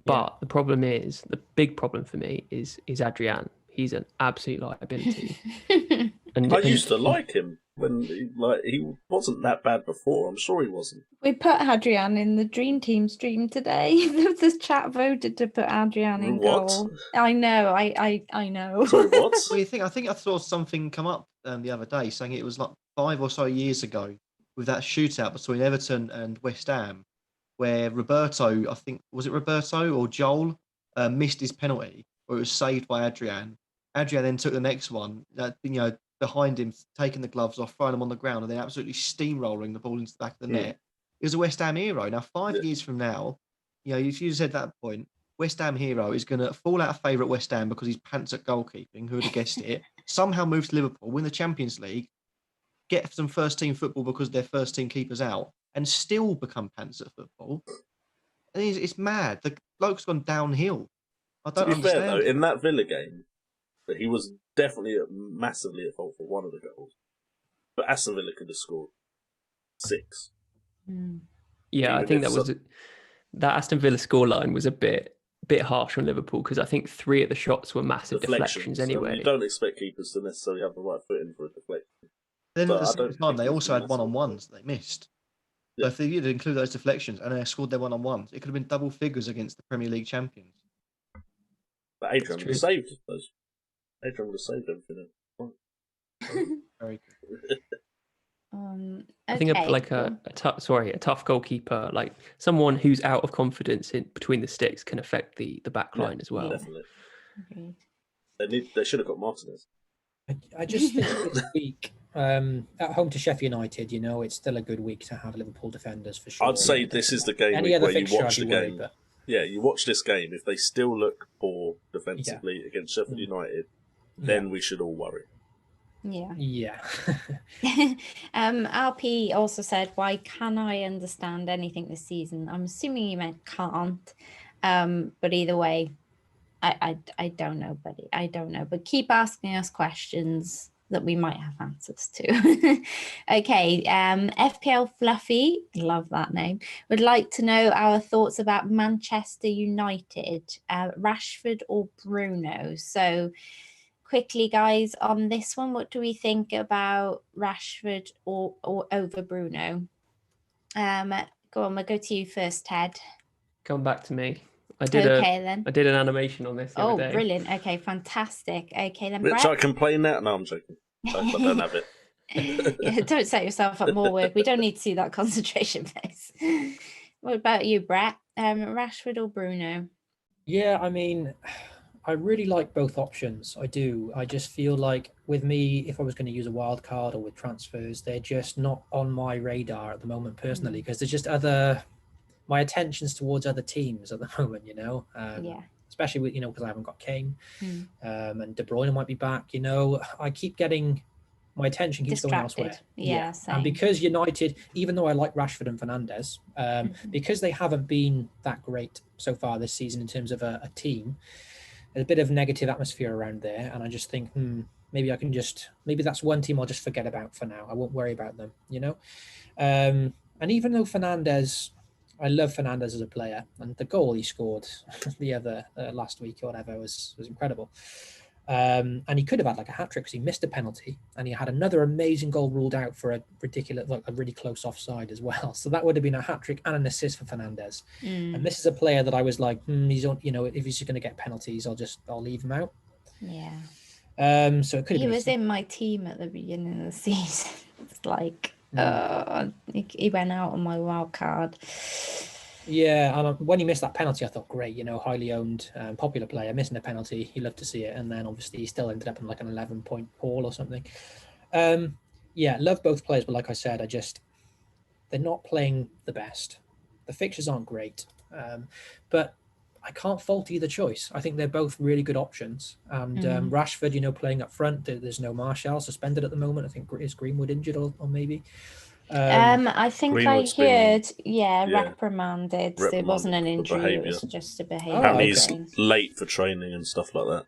But the problem is, the big problem for me is Adrian. He's an absolute liability. I used to like him when he wasn't that bad before. I'm sure he wasn't. We put Adrian in the Dream Team stream today. The chat voted to put Adrian in goal. I know. I know. Sorry, what? What do you think? I think I saw something come up the other day saying it was like 5 or so years ago with that shootout between Everton and West Ham, where Roberto, I think, was it Roberto or Joel, missed his penalty, or it was saved by Adrian. Adrian then took the next one, behind him, taking the gloves off, throwing them on the ground, and then absolutely steamrolling the ball into the back of the net. He was a West Ham hero. Now, 5 years from now, if you said that point, West Ham hero is going to fall out of favour at West Ham because he's pants at goalkeeping, who would have guessed it, somehow move to Liverpool, win the Champions League, get some first-team football because their first-team keeper's out, and still become pants at football. And it's mad. The bloke's gone downhill. I don't understand. To be fair, though, in that Villa game, he was definitely massively at fault for one of the goals. But Aston Villa could have scored 6. Yeah, I think that Aston Villa scoreline was a bit harsh on Liverpool, because I think 3 of the shots were massive deflections anyway. You don't expect keepers to necessarily have the right foot in for a deflection. Then at the same time, they also had one-on-ones they missed. So if you'd include those deflections and they scored their one-on-ones, it could have been double figures against the Premier League champions. But Adrian would have saved those. Adrian would have saved everything. Very good. I think a tough goalkeeper, like someone who's out of confidence in between the sticks, can affect the back line as well. Definitely. They should have got Martinez. I just think this week, at home to Sheffield United, it's still a good week to have Liverpool defenders for sure. I'd say this is the game week where you watch the game. Yeah, you watch this game. If they still look poor defensively against Sheffield United, then we should all worry. Yeah. RP also said, why can I understand anything this season? I'm assuming you meant can't. But either way, I don't know, buddy. I don't know. But keep asking us questions that we might have answers to. Okay, FPL Fluffy, love that name, would like to know our thoughts about Manchester United, Rashford or Bruno. So quickly, guys, on this one, what do we think about Rashford or over Bruno? Go on, we'll go to you first, Ted. Come back to me. I did an animation on this the other day. Brilliant. Okay, fantastic. Okay, then Rich, Brett? I can play that? No, I'm joking. I don't have it. Yeah, don't set yourself up more work. We don't need to see that concentration face. What about you, Brett? Rashford or Bruno? Yeah, I mean, I really like both options. I do. I just feel like with me, if I was going to use a wild card or with transfers, they're just not on my radar at the moment personally, because there's just my attention's towards other teams at the moment, especially with, because I haven't got Kane and De Bruyne might be back, I keep getting, my attention keeps going elsewhere. Yeah. Same. And because United, even though I like Rashford and Fernandes, because they haven't been that great so far this season in terms of a team, there's a bit of negative atmosphere around there. And I just think, maybe that's one team I'll just forget about for now. I won't worry about them, And even though I love Fernandes as a player, and the goal he scored the other last week or whatever was incredible. And he could have had like a hat trick because he missed a penalty, and he had another amazing goal ruled out for a really close offside as well. So that would have been a hat trick and an assist for Fernandes. And this is a player that I was like, he's on. If he's going to get penalties, I'll leave him out. Yeah. So it could have. He was in my team at the beginning of the season. It's like. He went out on my wild card. Yeah, and when he missed that penalty, I thought, great, highly owned, popular player, missing a penalty. You love to see it. And then obviously he still ended up in like an 11-point haul or something. Yeah, love both players, but like I said, they're not playing the best. The fixtures aren't great, but I can't fault either choice. I think they're both really good options. And Rashford, playing up front, there's no Martial suspended at the moment. I think is Greenwood injured or maybe. I think Greenwood's I heard, yeah. reprimanded. It wasn't an injury; it was just a behaviour. Apparently, he's late for training and stuff like that.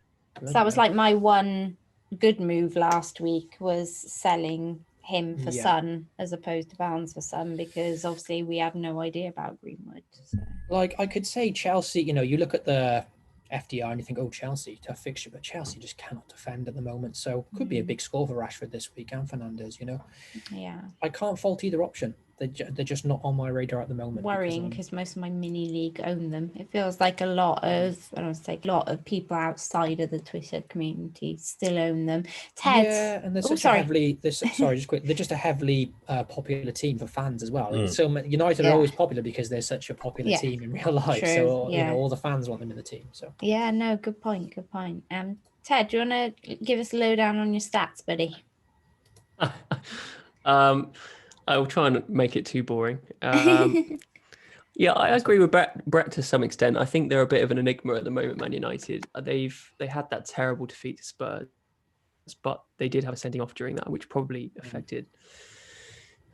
So that was like my one good move last week, was selling him for Son as opposed to Barnes for Son, because obviously we have no idea about Greenwood. So. Like I could say Chelsea, you look at the FDR and you think, oh, Chelsea, tough fixture, but Chelsea just cannot defend at the moment. So could be a big score for Rashford this week and Fernandes, Yeah. I can't fault either option. They're just not on my radar at the moment. Worrying because most of my mini league own them. It feels like a lot of people outside of the Twitter community still own them. Ted, yeah, and they're they're just a heavily popular team for fans as well. So United are always popular because they're such a popular team in real life. True. So all the fans want them in the team. So yeah, no, good point. Ted, do you want to give us a lowdown on your stats, buddy? I will try and make it too boring. Yeah, I agree with Brett to some extent. I think they're a bit of an enigma at the moment, Man United. They had that terrible defeat to Spurs, but they did have a sending off during that, which probably affected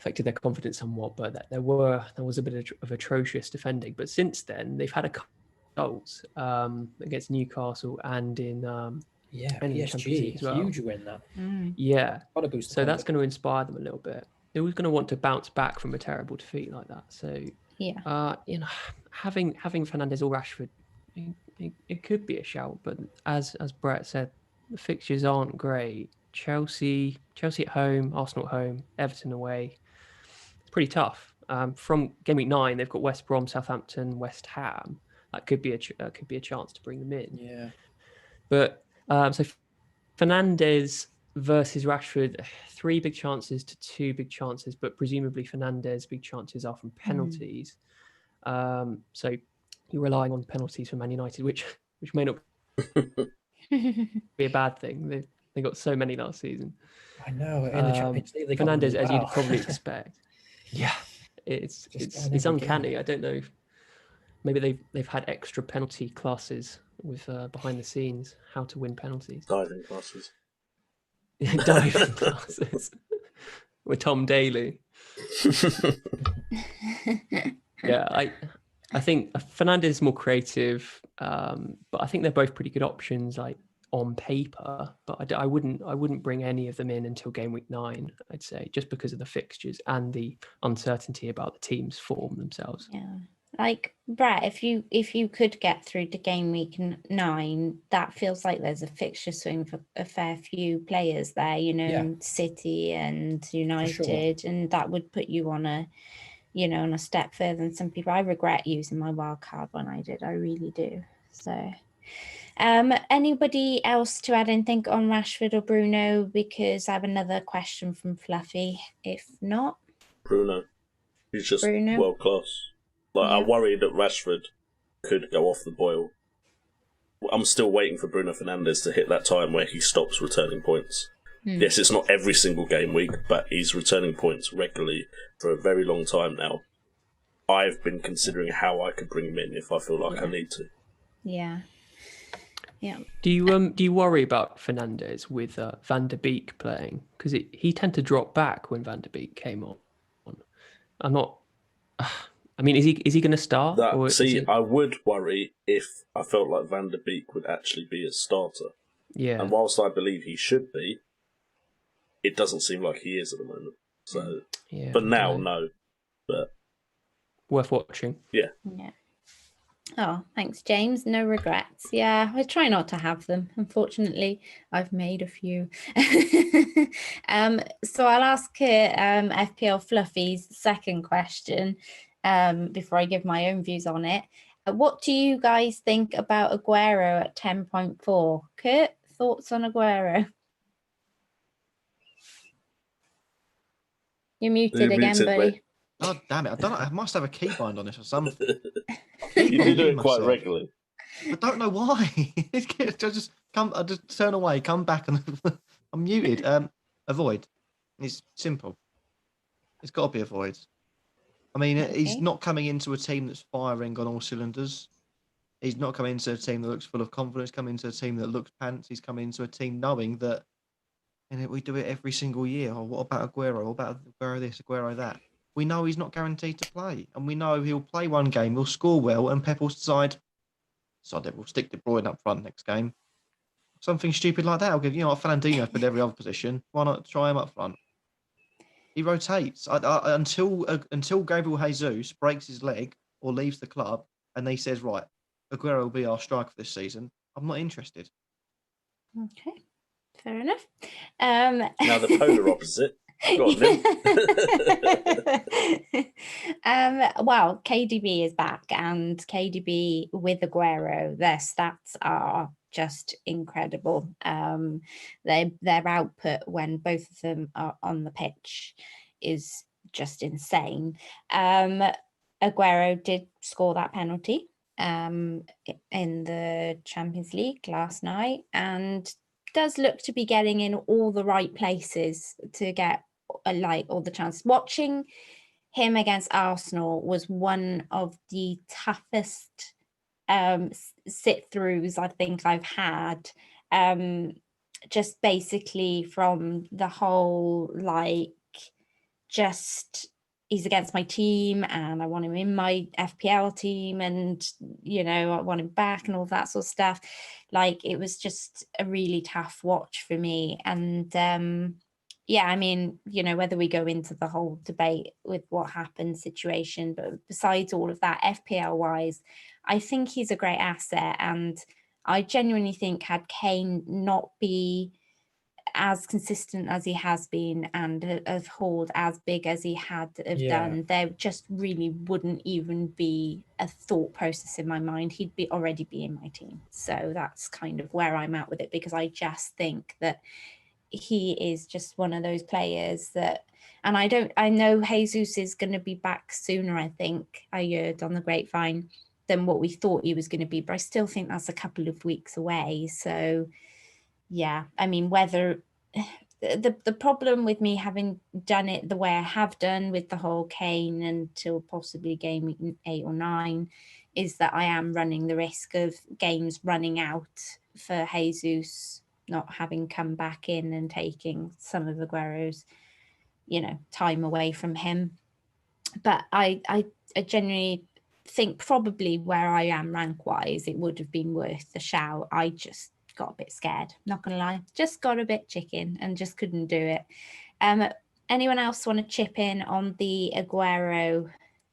their confidence somewhat. But there was a bit of atrocious defending. But since then, they've had a couple of goals against Newcastle and in PSG as well. Huge win that. Yeah, what a boost. So that's going to inspire them a little bit. They're always going to want to bounce back from a terrible defeat like that. So having Fernandes or Rashford, it could be a shout. But as Brett said, the fixtures aren't great. Chelsea at home, Arsenal at home, Everton away. It's pretty tough. From Gameweek 9, they've got West Brom, Southampton, West Ham. That could be a chance to bring them in. Yeah. But so Fernandes versus Rashford, 3 big chances to 2 big chances, but presumably Fernandes' big chances are from penalties. So you're relying on penalties for Man United, which may not be a bad thing. They got so many last season. I know. In the Champions League, they got Fernandes, really as you'd probably expect. Yeah, it's uncanny. I don't know if maybe they've had extra penalty classes with behind the scenes how to win penalties. Diving classes. Diving classes with Tom Daly. Yeah, I think Fernandes is more creative, but I think they're both pretty good options, like on paper. But I wouldn't bring any of them in until Gameweek 9. I'd say, just because of the fixtures and the uncertainty about the team's form themselves. Yeah. Like Brett, if you could get through to Gameweek 9, that feels like there's a fixture swing for a fair few players there, City and United, and that would put you on a step further than some people. I regret using my wild card when I did. I really do. So, anybody else to add anything on Rashford or Bruno? Because I have another question from Fluffy. If not, Bruno, he's just world class. I worry that Rashford could go off the boil. I'm still waiting for Bruno Fernandes to hit that time where he stops returning points. Yes, it's not every single game week, but he's returning points regularly for a very long time now. I've been considering how I could bring him in if I feel like I need to. Yeah. Do you worry about Fernandes with Van der Beek playing? Because he tended to drop back when Van der Beek came on. I'm not. I mean, is he going to start? I would worry if I felt like Van der Beek would actually be a starter. Yeah. And whilst I believe he should be, it doesn't seem like he is at the moment. So, but now, no. But worth watching. Yeah. Oh, thanks, James. No regrets. Yeah, I try not to have them. Unfortunately, I've made a few. So I'll ask FPL Fluffy's second question before I give my own views on it. What do you guys think about Aguero at 10.4? Kurt, thoughts on Aguero? You're muted again, buddy. Mate. Oh, damn it. I don't know. I must have a keybind on this or something. You do it quite regularly. I don't know why. I just turn away, come back, and I'm muted. Avoid. It's simple. It's got to be avoided. I mean, he's not coming into a team that's firing on all cylinders. He's not coming into a team that looks full of confidence, coming into a team that looks pants. He's coming into a team knowing that we do it every single year. Oh, what about Aguero? What about Aguero this, Aguero that? We know he's not guaranteed to play. And we know he'll play one game, he'll score well, and Pep will decide, we'll stick De Bruyne up front next game. Something stupid like that. I'll give Fernandinho for every other position. Why not try him up front? He rotates until Gabriel Jesus breaks his leg or leaves the club, and he says, "Right, Aguero will be our striker this season." I'm not interested. Okay, fair enough. Now the polar opposite. Go on, well, KDB is back, and KDB with Aguero, their stats are just incredible. Their output when both of them are on the pitch is just insane. Aguero did score that penalty in the Champions League last night, and does look to be getting in all the right places to get all the chances. Watching him against Arsenal was one of the toughest sit-throughs I think I've had, just basically from the whole he's against my team and I want him in my FPL team, and I want him back and all that sort of stuff. It was just a really tough watch for me. And I mean, whether we go into the whole debate with what happened situation, but besides all of that, FPL wise, I think he's a great asset. And I genuinely think had Kane not be as consistent as he has been and have hauled as big as he had done, there just really wouldn't even be a thought process in my mind. He'd already be in my team. So that's kind of where I'm at with it, because I just think that he is just one of those players that, and I know Jesus is going to be back sooner, I think I heard on the grapevine, than what we thought he was going to be, but I still think that's a couple of weeks away. So yeah, I mean, whether the problem with me having done it the way I have done with the whole Kane until possibly game 8 or 9 is that I am running the risk of games running out for Jesus not having come back in and taking some of Aguero's, time away from him. But I genuinely think probably where I am rank wise, it would have been worth the shout. I just got a bit scared, not gonna lie, just got a bit chicken and just couldn't do it. Anyone else want to chip in on the Aguero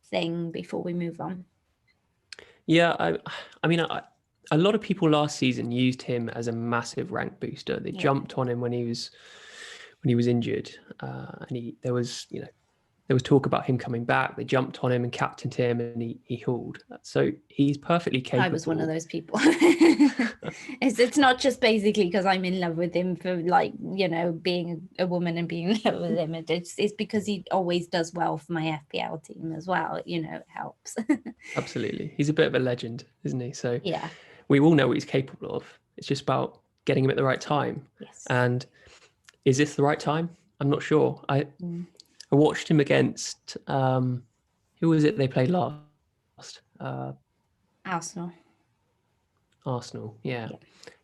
thing before we move on? Yeah, I mean, a lot of people last season used him as a massive rank booster. They jumped on him when he was injured, and there was talk about him coming back. They jumped on him and captained him, and he hauled. So he's perfectly capable. I was one of those people. It's not just basically because I'm in love with him for being a woman and being in love with him. It's because he always does well for my FPL team as well. It helps. Absolutely, he's a bit of a legend, isn't he? So yeah, we all know what he's capable of. It's just about getting him at the right time. Yes. And is this the right time? I'm not sure. I watched him against who was it they played last? Arsenal. Yeah.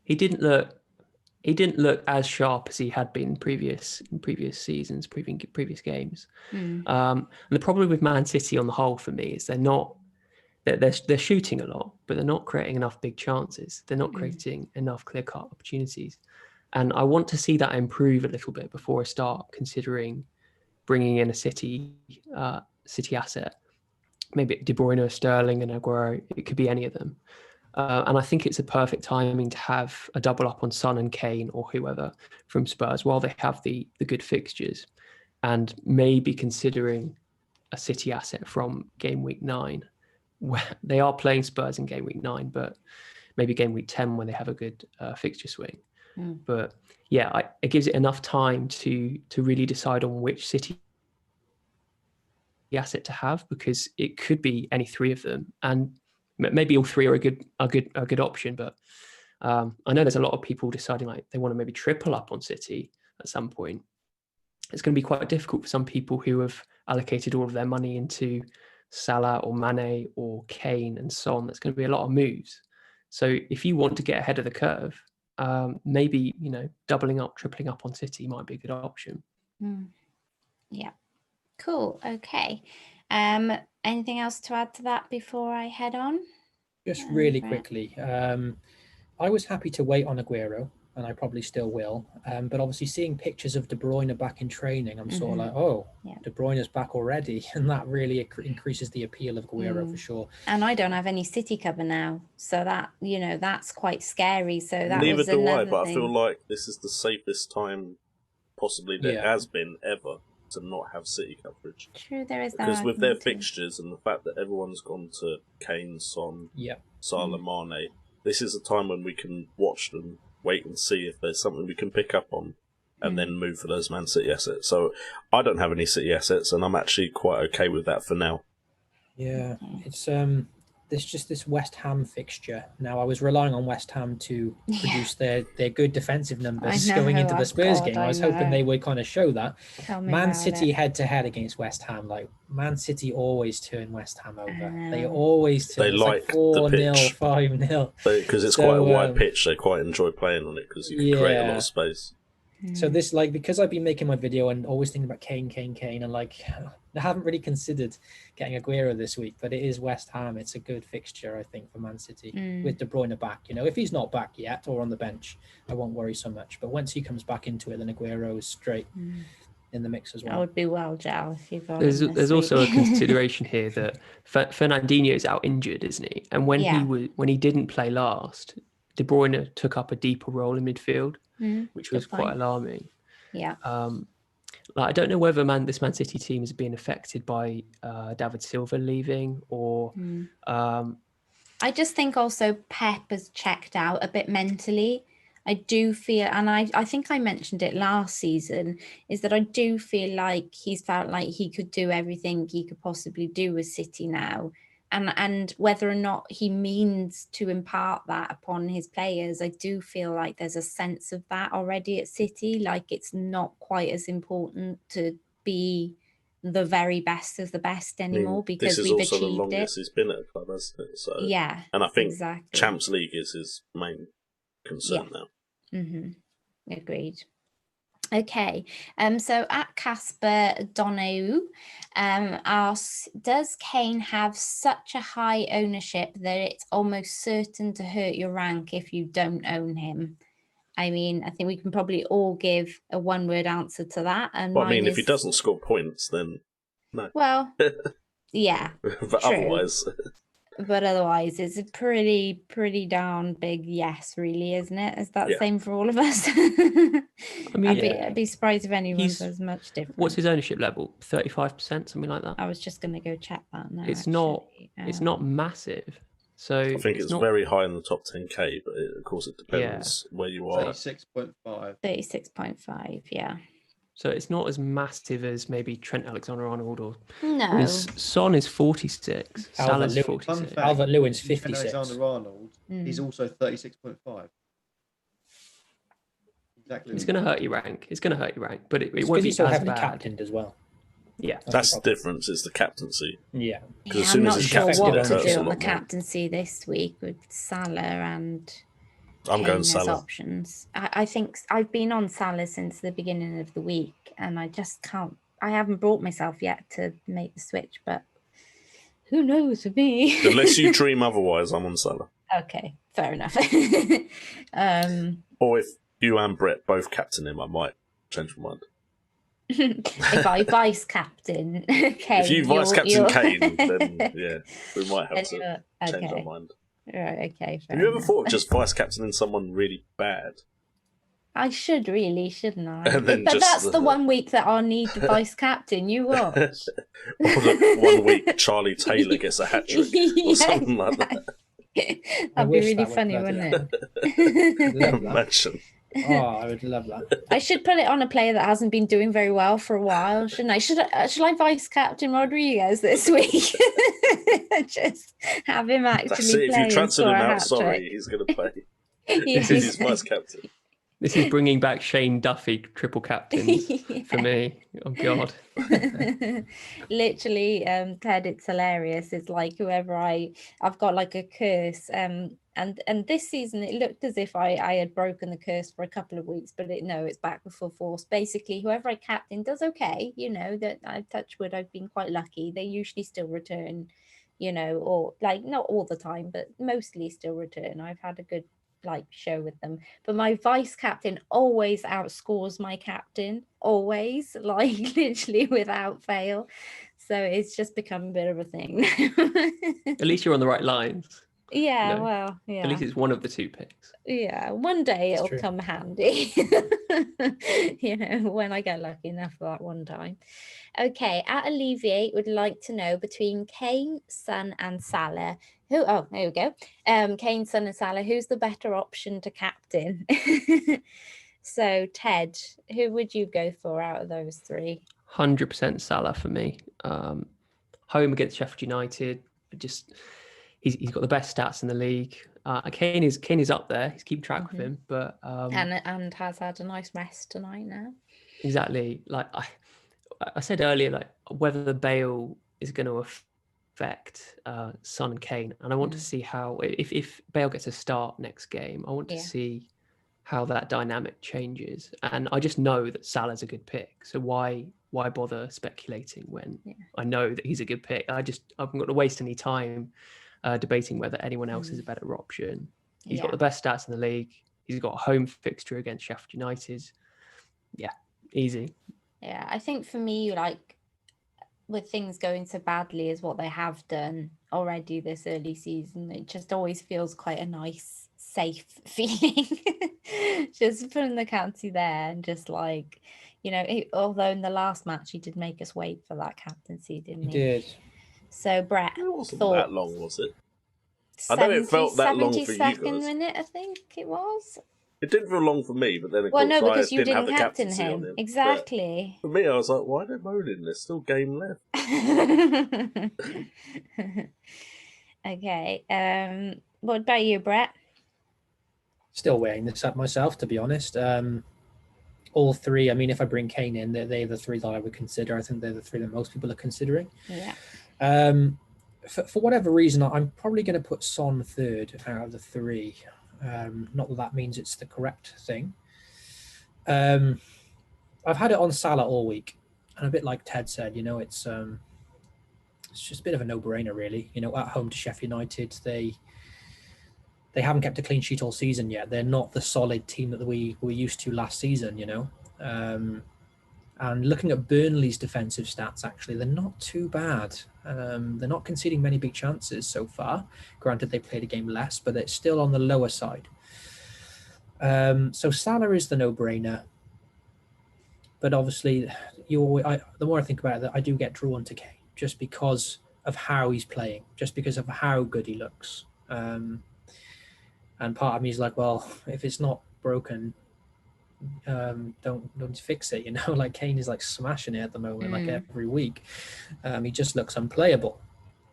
He didn't look as sharp as he had been in previous seasons, previous games. And the problem with Man City on the whole for me is they're shooting a lot, but they're not creating enough big chances. They're not creating enough clear-cut opportunities. And I want to see that improve a little bit before I start considering bringing in a City asset. Maybe De Bruyne or Sterling and Aguero. It could be any of them. And I think it's a perfect timing to have a double up on Son and Kane or whoever from Spurs while they have the good fixtures, and maybe considering a City asset from game week 9. Where they are playing Spurs in game week 9, but maybe game week 10 when they have a good fixture swing. But yeah, it gives it enough time to really decide on which City asset to have, because it could be any three of them, and maybe all three are a good option. But I know there's a lot of people deciding they want to maybe triple up on City at some point. it's going to be quite difficult for some people who have allocated all of their money into Salah or Mane or Kane and Son. There's going to be a lot of moves. So if you want to get ahead of the curve, maybe, doubling up, tripling up on City might be a good option. Yeah. Cool. Okay. Anything else to add to that before I head on? Just really quickly. I was happy to wait on Aguero, and I probably still will. But obviously seeing pictures of De Bruyne back in training, I'm sort of like, De Bruyne's back already. And that really increases the appeal of Aguero for sure. And I don't have any City cover now. So that, that's quite scary. So that Neither was do I, another but thing. I feel like this is the safest time possibly there has been ever to not have City coverage. True, there is that. Because with their fixtures and the fact that everyone's gone to Kane, Son, Salah, Mane, this is a time when we can watch them, wait and see if there's something we can pick up on, and then move for those Man City assets. So I don't have any City assets, and I'm actually quite okay with that for now. Yeah, it's this West Ham fixture. Now, I was relying on West Ham to produce their good defensive numbers going into the Spurs game. I was hoping they would kind of show that. Man City head-to-head against West Ham, like Man City always turn West Ham over. They always turn. They like 4-0, the pitch. 5-0. Because it's quite a wide pitch, they quite enjoy playing on it because you can create a lot of space. So this, because I've been making my video and always thinking about Kane, and I haven't really considered getting Aguero this week, but it is West Ham. It's a good fixture, I think, for Man City with De Bruyne back. If he's not back yet or on the bench, I won't worry so much. But once he comes back into it, then Aguero is straight in the mix as well. I would be well, Jal, if you got There's also a consideration here that Fernandinho is out injured, isn't he? And when he didn't play last, De Bruyne took up a deeper role in midfield, which was quite alarming. Yeah. I don't know whether this Man City team is being affected by David Silva leaving or. I just think also Pep has checked out a bit mentally. I do feel, and I think I mentioned it last season, is that I do feel like he's felt like he could do everything he could possibly do with City now. And whether or not he means to impart that upon his players, I do feel like there's a sense of that already at City. Like it's not quite as important to be the very best of the best anymore because we've achieved it. This is also the longest he's been at a club, hasn't it? So, yeah, and I think Champions League is his main concern now. Agreed. Okay, so at Casper Donau asks, does Kane have such a high ownership that it's almost certain to hurt your rank if you don't own him? I mean, I think we can probably all give a one-word answer to that. And if he doesn't score points, then no. Well, yeah, but otherwise... But otherwise, it's a pretty darn big yes, really, isn't it? Is that the same for all of us? I mean, I'd be surprised if anyone says much different. What's his ownership level? 35%, something like that. I was just going to go check that now. It's not massive. So I think it's very high in the top 10k, but of course it depends where you are. 36.5. 36.5, yeah. So it's not as massive as maybe Trent Alexander-Arnold or no. Son is 46. Salah's 46. Calvert-Lewin's 56. Trent Alexander-Arnold, he's also 36.5. Exactly. It's going to hurt your rank. But it won't be so as heavily bad. captained as well. Yeah, that's the difference. Is the captaincy. Yeah. Because as soon as it's captain, what to do on the captaincy this week with Salah and. I'm going Salah. Options. I think I've been on Salah since the beginning of the week, and I just can't. I haven't brought myself yet to make the switch, but who knows with me? Unless you dream otherwise, I'm on Salah. Okay, fair enough. Or if you and Brett both captain him, I might change my mind. If I vice captain Kane, if you vice captain Kane, then we might have to change our mind. Right, okay. Have you ever thought of just vice captaining someone really bad? I should really, shouldn't I? But that's the 1 week that I'll need the vice captain. You watch. Or 1 week Charlie Taylor gets a hat trick or something like that. That'd be really funny, wouldn't it? Imagine. Oh, I would love that. I should put it on a player that hasn't been doing very well for a while, shouldn't I? Should I vice captain Rodriguez this week? Just have him actually play. If you transfer him out, sorry, he's going to play. This is his vice captain. This is bringing back Shane Duffy triple captains for me. Oh God. Literally, Ted, it's hilarious. It's like whoever I've got like a curse. And this season it looked as if I had broken the curse for a couple of weeks, but it's back with full force. Basically, whoever I captain does okay. That I touch wood, I've been quite lucky. They usually still return, or like not all the time, but mostly still return. I've had a good show with them, but my vice captain always outscores my captain, always, literally without fail. So it's just become a bit of a thing. At least you're on the right lines. Yeah, well, yeah. At least it's one of the two picks. Yeah, one day it'll come handy. When I get lucky enough for that one time. Okay, at Alleviate would like to know between Kane, Son and Salah, there we go. Kane, Son and Salah, who's the better option to captain? So Ted, who would you go for out of those three? 100% Salah for me. Home against Sheffield United, he's got the best stats in the league. Kane is up there. He's keeping track of him, but and has had a nice rest tonight now. Exactly. Like I said earlier, like whether Bale is going to affect Son and Kane, and I want to see how if Bale gets a start next game, I want to see how that dynamic changes. And I just know that Salah's a good pick, so why bother speculating when I know that he's a good pick? I'm not going to waste any time debating whether anyone else is a better option. He's got the best stats in the league. He's got a home fixture against Sheffield United. Yeah, easy. Yeah, I think for me, with things going so badly as what they have done already this early season, it just always feels quite a nice, safe feeling. Just putting the captaincy there and just although in the last match he did make us wait for that captaincy, didn't he? He did. So Brett, it wasn't that long, was it? 70, I know it felt that long for you guys. 72nd minute, I think it was. It didn't feel long for me, but then of Well, course no, because I you didn't have didn't the captain captaincy on him. him. Exactly. But for me, I was like, why are they moaning? There's still game left. Okay. What about you, Brett? Still weighing this up myself, to be honest. All three, I mean, if I bring Kane in, they're the three that I would consider. I think they're the three that most people are considering. Yeah. For whatever reason, I'm probably going to put Son third out of the three. Not that means it's the correct thing. I've had it on Salah all week, and a bit like Ted said, it's just a bit of a no-brainer, really. At home to Sheffield United, they haven't kept a clean sheet all season yet. They're not the solid team that we were used to last season, and looking at Burnley's defensive stats, actually, they're not too bad. They're not conceding many big chances so far. Granted, they played a game less, but it's still on the lower side. So Salah is the no-brainer. But obviously, the more I think about it, I do get drawn to Kane just because of how he's playing, just because of how good he looks. And part of me is like, well, if it's not broken, don't fix it. Like Kane is like smashing it at the moment, like every week. He just looks unplayable.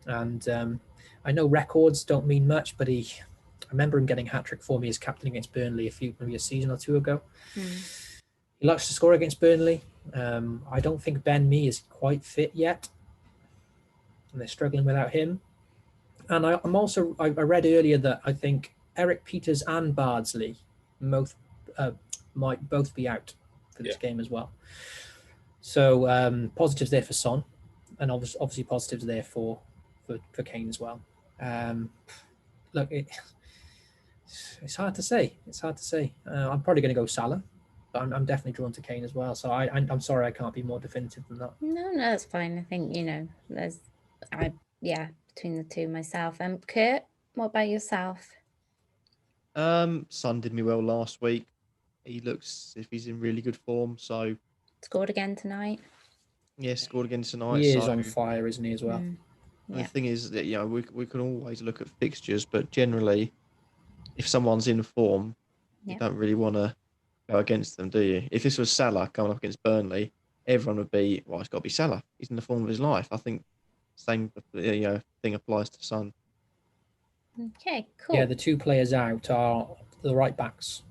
And I know records don't mean much, but I remember him getting a hat-trick for me as captain against Burnley maybe a season or two ago. He likes to score against Burnley. I don't think Ben Mee is quite fit yet, and they're struggling without him. And I read earlier that I think Eric Peters and Bardsley might both be out for this game as well. So positives there for Son, and obviously positives there for Kane as well. Look, it's hard to say. I'm probably going to go Salah, but I'm definitely drawn to Kane as well. So I'm sorry I can't be more definitive than that. No, that's fine. I think between the two myself. Kurt, what about yourself? Son did me well last week. He looks as if he's in really good form. So scored again tonight. Yeah, scored again tonight. He is on fire, isn't he, as well? The thing is that we can always look at fixtures, but generally, if someone's in form, you don't really want to go against them, do you? If this was Salah coming up against Burnley, everyone would be, well, it's got to be Salah. He's in the form of his life. I think same thing applies to Son. Okay, cool. Yeah, the two players out are the right backs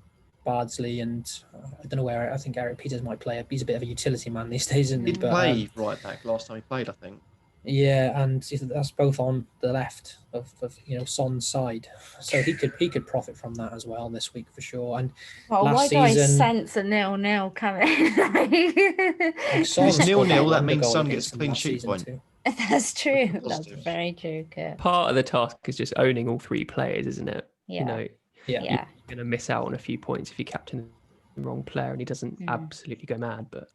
Bardsley, and I don't know where. I think Eric Peters might play. He's a bit of a utility man these days, isn't he? He did play right back last time he played, I think. Yeah, and that's both on the left of Son's side, so he could profit from that as well this week for sure. And last why season, do I sense a 0-0 coming? It's 0-0. That means Son gets a clean sheet point. That's true. That's very true, Kurt. Part of the task is just owning all 3 players, isn't it? Yeah. You're going to miss out on a few points if you captain the wrong player and he doesn't absolutely go mad. But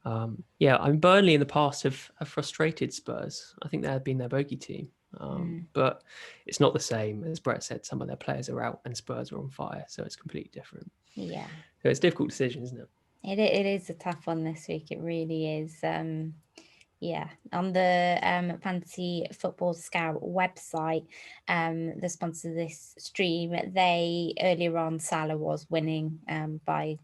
Burnley in the past have frustrated Spurs. I think they have been their bogey team. But it's not the same. As Brett said, some of their players are out and Spurs are on fire. So it's completely different. Yeah. So it's a difficult decision, isn't it? It is a tough one this week. It really is. On the Fantasy Football Scout website, the sponsor of this stream, they earlier on Salah was winning by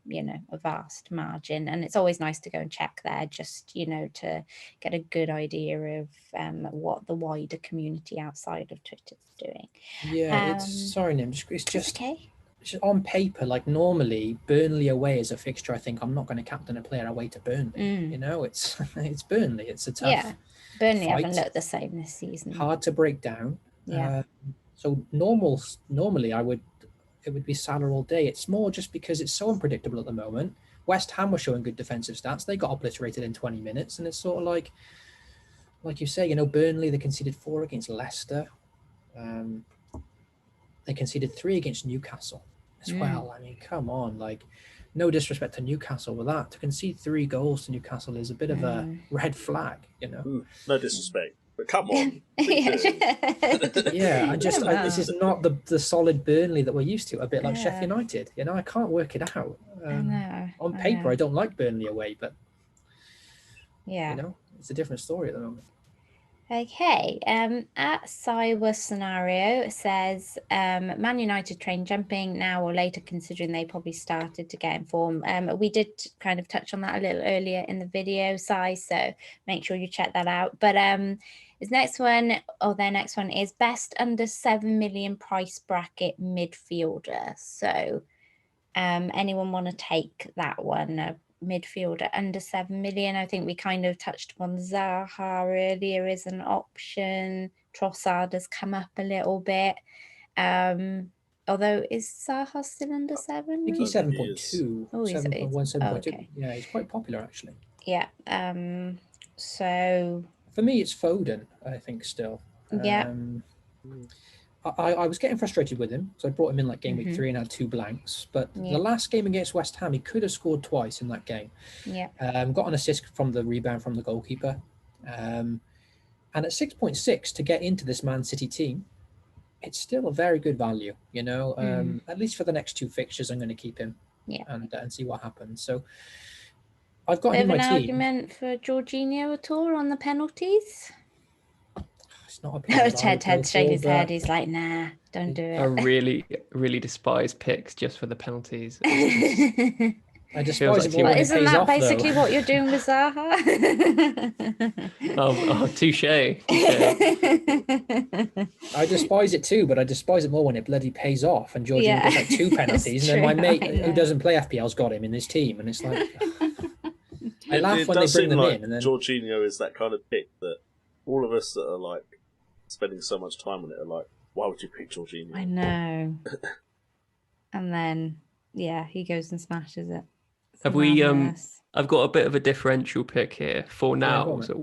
a vast margin, and it's always nice to go and check there just to get a good idea of what the wider community outside of Twitter is doing. It's just okay. On paper, like normally Burnley away is a fixture. I think I'm not going to captain a player away to Burnley. It's Burnley. It's a tough. Burnley fight. haven't looked the same this season. Hard to break down. So normally it would be Salah all day. It's more just because it's so unpredictable at the moment. West Ham were showing good defensive stats. They got obliterated in 20 minutes, and it's sort of like you say, Burnley, they conceded 4 against Leicester. They conceded 3 against Newcastle as well. I mean, come on, no disrespect to Newcastle with that. To concede 3 goals to Newcastle is a bit of a red flag, No disrespect, but come on. This is not the solid Burnley that we're used to. A bit like Sheffield United. I can't work it out. On paper, I don't like Burnley away, but it's a different story at the moment. Okay, at Cyber Scenario says Man United train jumping now or later, considering they probably started to get in form. We did kind of touch on that a little earlier in the video, Cy, so make sure you check that out. But their next one is best under 7 million price bracket midfielder. So anyone want to take that one? Midfielder under 7 million. I think we kind of touched on Zaha earlier as an option. Trossard has come up a little bit. Although, is Zaha still under 7? I think he's 7.2. 7.1, 7.2. Okay. Yeah, he's quite popular actually. Yeah. So for me, it's Foden, I think still. Yeah. I was getting frustrated with him, so I brought him in game week 3 and had 2 blanks. But the last game against West Ham, he could have scored twice in that game. Yeah. Got an assist from the rebound from the goalkeeper. And at 6.6 to get into this Man City team, it's still a very good value. At least for the next 2 fixtures, I'm going to keep him. Yeah. And see what happens. So I've got him in my team. An argument for Jorginho at all on the penalties? It's not a player. Ted's shaking his head. He's like, nah, don't do it. I really, really despise picks just for the penalties. I despise it more when it pays off, isn't that basically what you're doing with Zaha? Touche. I despise it too, but I despise it more when it bloody pays off. And Jorginho gets 2 penalties, and then my mate who doesn't play FPL's got him in his team, and it's like I laugh when they bring them in. And then Jorginho is that kind of pick that all of us that are spending so much time on it are like, why would you pick Jorginho? I know. And then he goes and smashes it. Have we I've got a bit of a differential pick here. 4 nows at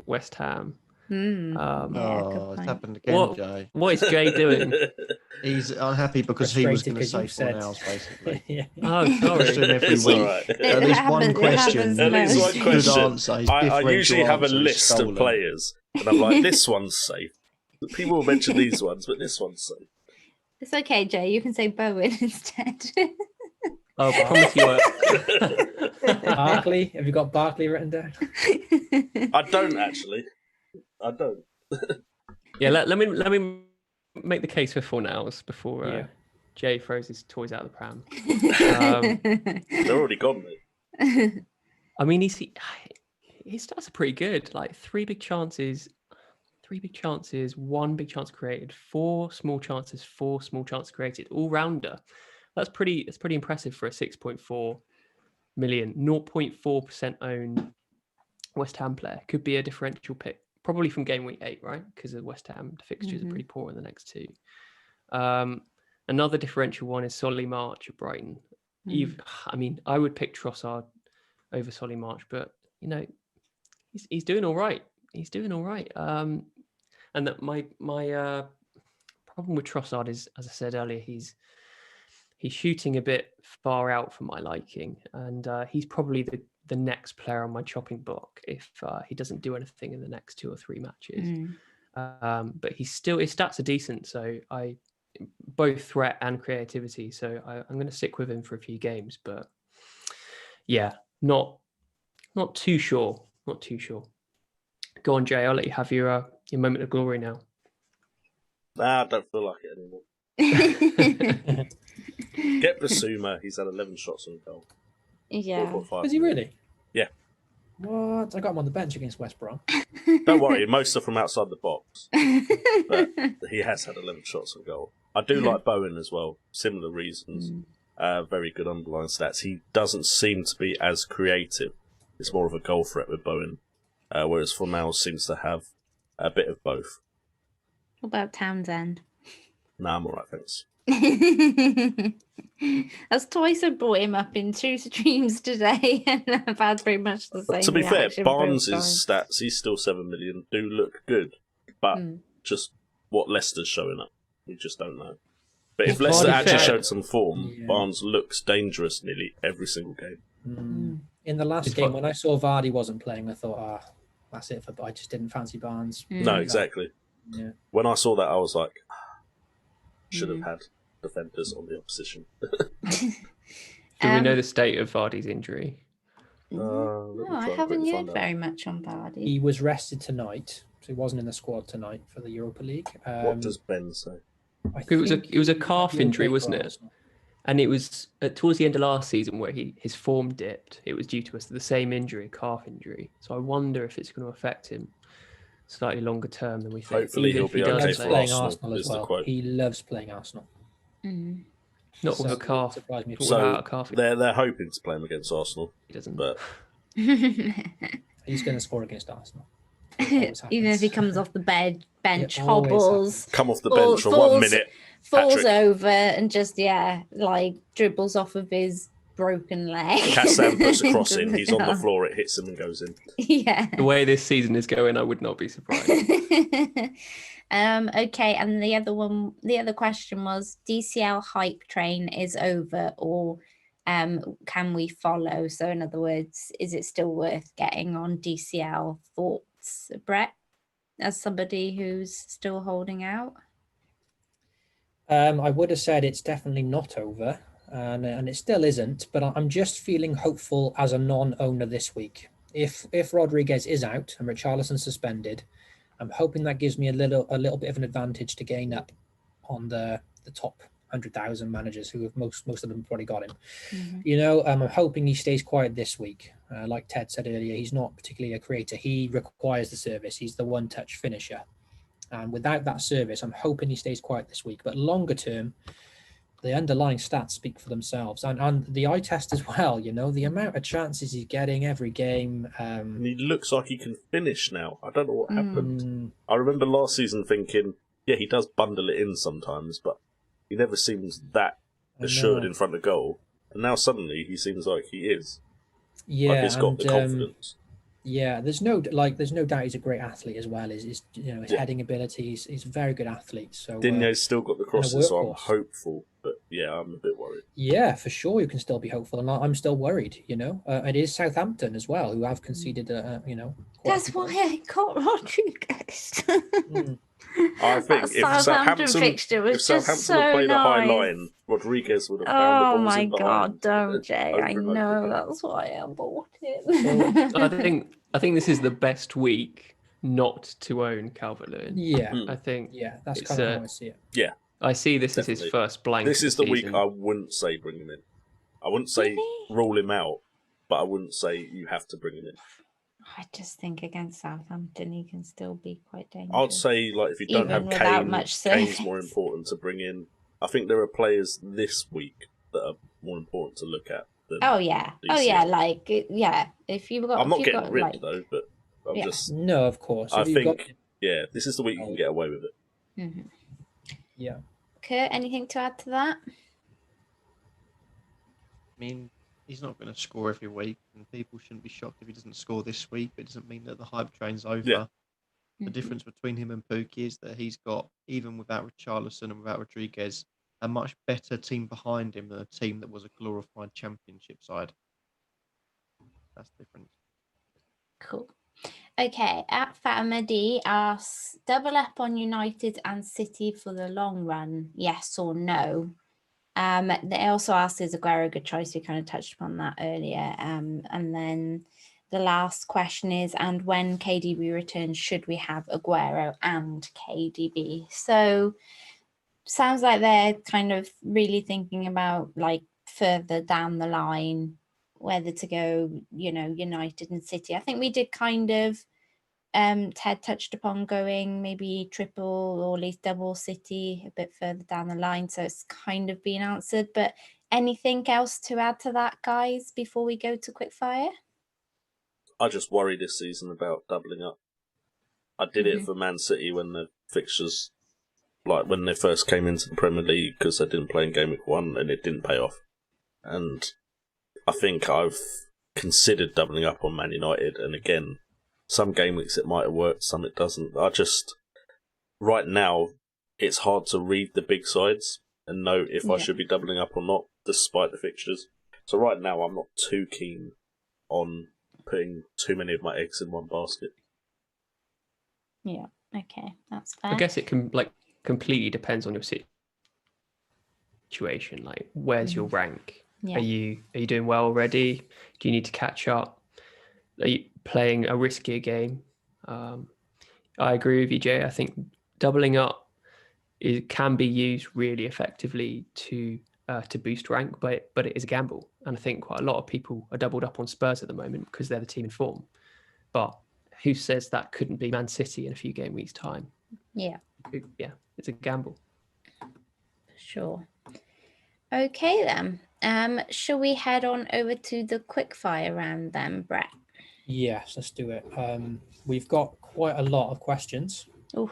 West Ham. It's happened again, Jay. What is Jay doing? He's unhappy because he was going to say 4 nows, basically. Oh, sorry. Every week. At least one question. Good answer. I usually have a list of players, and I'm like, this one's safe. People will mention these ones, but this one's safe. It's okay, Jay. You can say Bowen instead. I promise you won't. Barkley? Have you got Barkley written down? I don't actually. I don't. Let me make the case for 4 nows before Jay throws his toys out of the pram. They're already gone, mate. I mean, his stats are pretty good. 3 big chances, 1 big chance created, 4 small chances, 4 small chances created. All rounder. That's pretty impressive for a 6.4 million, 0.4% owned West Ham player. Could be a differential pick, probably from game week 8, right? Because the West Ham fixtures are pretty poor in the next 2. Another differential one is Solly March at Brighton. I mean, I would pick Trossard over Solly March, but you know, he's doing all right. He's doing all right. And that my problem with Trossard is, as I said earlier, he's shooting a bit far out for my liking, and he's probably the next player on my chopping block if he doesn't do anything in the next 2 or 3 matches. But his stats are decent, so both threat and creativity. So I'm going to stick with him for a few games, but yeah, not too sure. Not too sure. Go on, Jay. I'll let you have your moment of glory now. Nah, I don't feel like it anymore. Get Basuma. He's had 11 shots on goal. Yeah. Is he really? Yeah. What? I got him on the bench against West Brom. Don't worry, most are from outside the box. But he has had 11 shots on goal. I do like Bowen as well. Similar reasons. Very good underlying stats. He doesn't seem to be as creative. It's more of a goal threat with Bowen. Whereas Fornals seems to have a bit of both. What about Townsend? Nah, I'm alright, thanks. That's twice I brought him up in 2 streams today, and I've had pretty much the same. To be fair, reaction Barnes' both times. stats, he's still 7 million, do look good. But just what Leicester's showing up, we just don't know. But if Leicester actually showed some form, Barnes looks dangerous nearly every single game. In the last game, when I saw Vardy wasn't playing, I thought, that's it. I just didn't fancy Barnes. No, exactly. Yeah. When I saw that, I was like, should have had defenders on the opposition. Do we know the state of Vardy's injury? No, I haven't heard very much on Vardy. He was rested tonight, so he wasn't in the squad tonight for the Europa League. What does Ben say? It was a calf injury, wasn't it? And it was towards the end of last season where his form dipped. It was due to the same injury, calf injury. So I wonder if it's going to affect him slightly longer term than we think. Hopefully he'll be okay for Arsenal as well. He loves playing Arsenal. Not with a calf. So a calf. They're hoping to play him against Arsenal. He doesn't. But he's going to score against Arsenal. Even if he comes off the bench, hobbles, come off the bench for 1 minute, falls over and just dribbles off of his broken leg. Kassan puts a cross in, he's on the floor, it hits him and goes in. Yeah. The way this season is going, I would not be surprised. Okay, and the other question was, DCL hype train is over, or can we follow? So in other words, is it still worth getting on DCL? Thoughts, Brett, as somebody who's still holding out? I would have said it's definitely not over, and it still isn't, but I'm just feeling hopeful as a non-owner this week. If Rodriguez is out and Richarlison suspended, I'm hoping that gives me a little bit of an advantage to gain up on the top 100,000 managers who have most of them probably got him. I'm hoping he stays quiet this week. Like Ted said earlier, he's not particularly a creator. He requires the service. He's the one-touch finisher. And without that service, I'm hoping he stays quiet this week. But longer term, the underlying stats speak for themselves. And the eye test as well, the amount of chances he's getting every game. And he looks like he can finish now. I don't know what happened. I remember last season thinking, yeah, he does bundle it in sometimes, but he never seems that assured in front of goal. And now suddenly he seems like he is. Yeah, like he's got the confidence. Yeah, there's no doubt he's a great athlete as well. His heading abilities, he's a very good athlete. So Digne's still got the crosses, so I'm hopeful. But yeah, I'm a bit worried. Yeah, for sure, you can still be hopeful, and I'm still worried. It is Southampton as well who have conceded. That's why I got Rodriguez. I think if Southampton fixture was had played a high nice. line, Rodriguez would have found the balls in behind. Oh my God, don't, Jay. I know, that's why I bought it. Well, I think this is the best week not to own Calvert-Lewin. Yeah. I think that's kind of how I see it. Yeah. I see this as his first blank. This is the week I wouldn't say bring him in. I wouldn't say rule him out, but I wouldn't say you have to bring him in. I just think against Southampton, he can still be quite dangerous. I'd say, if you don't have Kane, Kane's more important to bring in. I think there are players this week that are more important to look at. Oh yeah, If you've got, I'm not getting got, ripped though, but I'm just no, of course. I think this is the week you can get away with it. Mm-hmm. Yeah. Kurt, anything to add to that? I mean, he's not going to score every week, and people shouldn't be shocked if he doesn't score this week. But it doesn't mean that the hype train's over. Yeah. The difference between him and Pookie is that he's got, even without Richarlison and without Rodriguez, a much better team behind him than a team that was a glorified championship side. That's different. Cool. Okay, at Fatima D asks, double up on United and City for the long run, yes or no? They also asked, is Aguero a good choice? We kind of touched upon that earlier. And then the last question is, and when KDB returns, should we have Aguero and KDB? So sounds like they're kind of really thinking about like further down the line, whether to go, United and City. I think we did kind of, Ted touched upon going maybe triple or at least double City a bit further down the line. So it's kind of been answered, but anything else to add to that, guys, before we go to quickfire? I just worry this season about doubling up. I did it for Man City when the fixtures, like when they first came into the Premier League, because they didn't play in Gameweek 1 and it didn't pay off. And I think I've considered doubling up on Man United, and again, some game weeks it might have worked, some it doesn't. Right now, it's hard to read the big sides and know if I should be doubling up or not, despite the fixtures. So right now, I'm not too keen on putting too many of my eggs in one basket. Yeah, okay, that's fair. I guess it can completely depends on your situation. Like, where's your rank? Yeah. Are you doing well already? Do you need to catch up? Are you playing a riskier game? I agree with you, Jay. I think doubling up can be used really effectively to boost rank, but it is a gamble. And I think quite a lot of people are doubled up on Spurs at the moment because they're the team in form. But who says that couldn't be Man City in a few game weeks' time? Yeah. Yeah, it's a gamble. Sure. Okay then. Shall we head on over to the quickfire round then, Brett? Yes, let's do it. We've got quite a lot of questions. Oh,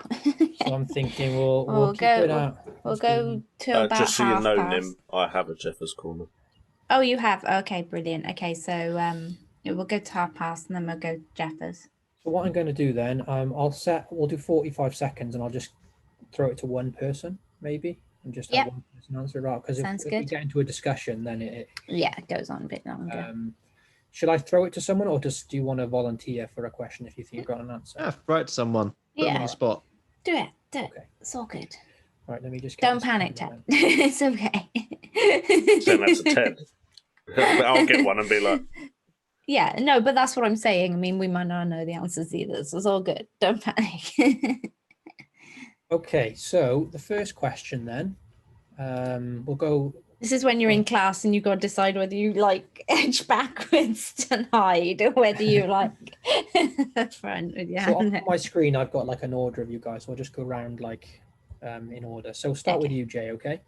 so I'm thinking we'll keep it out. We'll go to about just so you know, past. Nim, I have a Jeffers corner. Oh, you have? Okay, brilliant. Okay, so we'll go to past and then we'll go Jeffers. So what I'm going to do then, we'll do 45 seconds and I'll just throw it to one person, maybe, and just have one person answer it out. Because if we get into a discussion, then it goes on a bit longer. Should I throw it to someone, or do you want to volunteer for a question if you think you've got an answer? Yeah, throw it to someone. Put them on the spot. Do it. Okay. It's all good. All right, let me just don't panic, Ted. It's okay. Then that's a 10. I'll get one and be like, yeah, no, but that's what I'm saying. I mean, we might not know the answers either, so it's all good. Don't panic. Okay, so the first question then, we'll go. This is when you're in class and you've got to decide whether you edge backwards to hide or whether you front with your hand. So on my screen, I've got an order of you guys. So I'll just go around in order. So start with you, Jay, okay?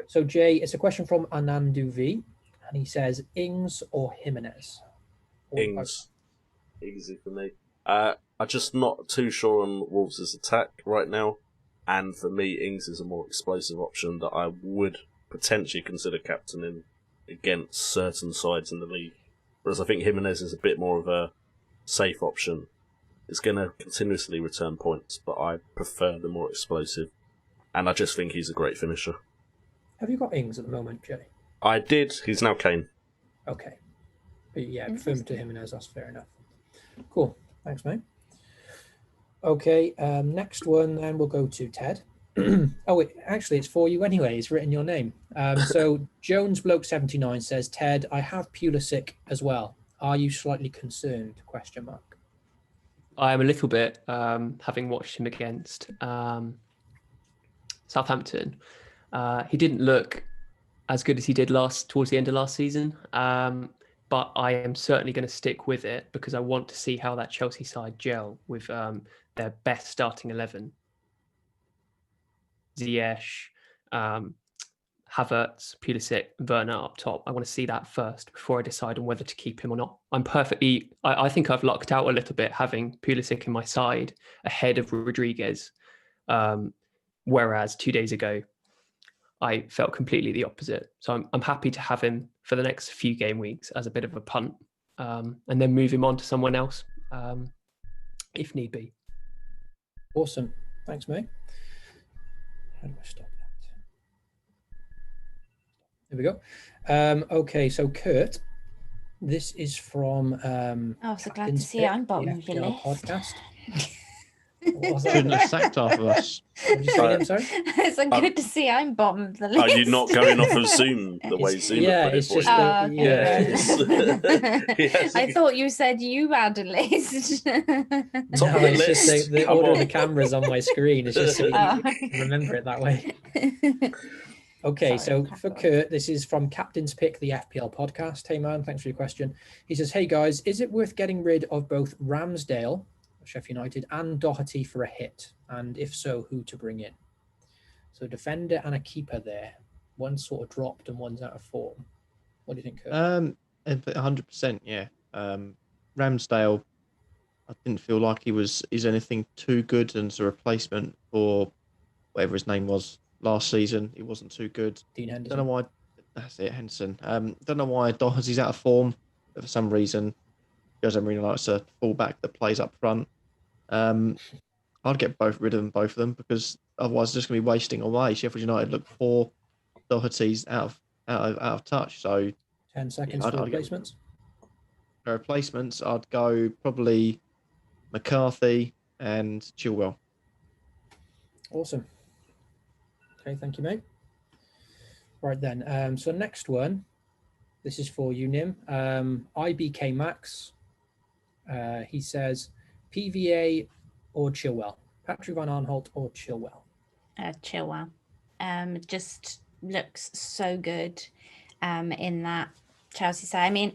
So Jay, it's a question from Anandu V, and he says, Ings or Jimenez? Ings. Easy for me. I'm just not too sure on Wolves' attack right now. And for me, Ings is a more explosive option that I would potentially consider captaining against certain sides in the league. Whereas I think Jimenez is a bit more of a safe option. It's going to continuously return points, but I prefer the more explosive. And I just think he's a great finisher. Have you got Ings at the moment, Jay? I did. He's now Kane. Okay. But yeah, prefer him to Jimenez. That's fair enough. Cool. Thanks, mate. Okay, next one then we'll go to Ted. Oh, actually, it's for you anyway. It's written your name. So Jones Bloke 79 says, Ted, I have Pulisic as well. Are you slightly concerned? ? I am a little bit, having watched him against Southampton. He didn't look as good as he did towards the end of last season. But I am certainly going to stick with it because I want to see how that Chelsea side gel with their best starting 11. Ziyech, Havertz, Pulisic, Werner up top. I want to see that first before I decide on whether to keep him or not. I think I've lucked out a little bit having Pulisic in my side ahead of Rodriguez. Whereas 2 days ago, I felt completely the opposite. So I'm happy to have him for the next few game weeks as a bit of a punt, and then move him on to someone else if need be. Awesome. Thanks, mate. How do I stop that? There we go. Okay, so Kurt, this is from so glad to see I'm bottom of your list. Podcast. Shouldn't have sacked half of us. What did you say, sorry? It's so good to see I'm bottom of the list. Are you not going off of Zoom the way Zoom? Yeah, it's just I thought you said you had a list. No, it's just the order of the cameras on my screen. It's just so you can remember it that way. Okay, so for Kurt, this is from Captain's Pick, the FPL podcast. Hey man, thanks for your question. He says, hey guys, is it worth getting rid of both Ramsdale, Sheffield United, and Doherty for a hit? And if so, who to bring in? So defender and a keeper there. One's sort of dropped and one's out of form. What do you think, Kurt? 100%, yeah. Ramsdale, I didn't feel like he's anything too good as a replacement for whatever his name was last season. He wasn't too good. Dean Henderson. Don't know why. That's it, Henderson. Don't know why Doherty's out of form. But for some reason, Jose Mourinho likes a fullback that plays up front. I'd get rid of both of them, because otherwise it's just going to be wasting away. Sheffield United look poor. Doherty's out of touch. So 10 seconds for replacements. For replacements, I'd go probably McCarthy and Chilwell. Awesome. Okay, thank you, mate. Right then. So next one, this is for you, Nim. IBK Max. He says, PVA or Chilwell? Patrick Van Aanholt or Chilwell? Chilwell. Just looks so good in that Chelsea side. I mean,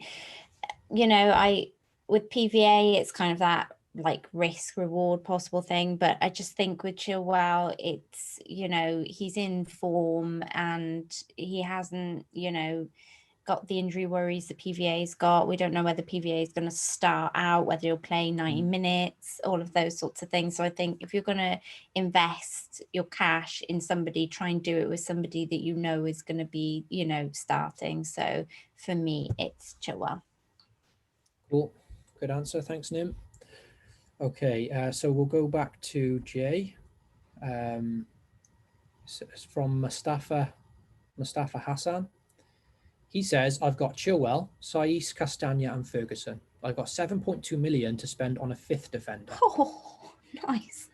with PVA, it's kind of that like risk reward possible thing, but I just think with Chilwell, it's, he's in form and he hasn't, got the injury worries that PVA's got. We don't know whether PVA is going to start out, whether he'll play 90 minutes, all of those sorts of things. So I think if you're going to invest your cash in somebody, try and do it with somebody that is going to be, starting. So for me, it's Chilwell. Cool. Good answer. Thanks, Nim. Okay, so we'll go back to Jay. It's from Mustafa Hassan. He says, I've got Chilwell, Saiss, Castagna and Ferguson. I've got 7.2 million to spend on a fifth defender. Oh, nice.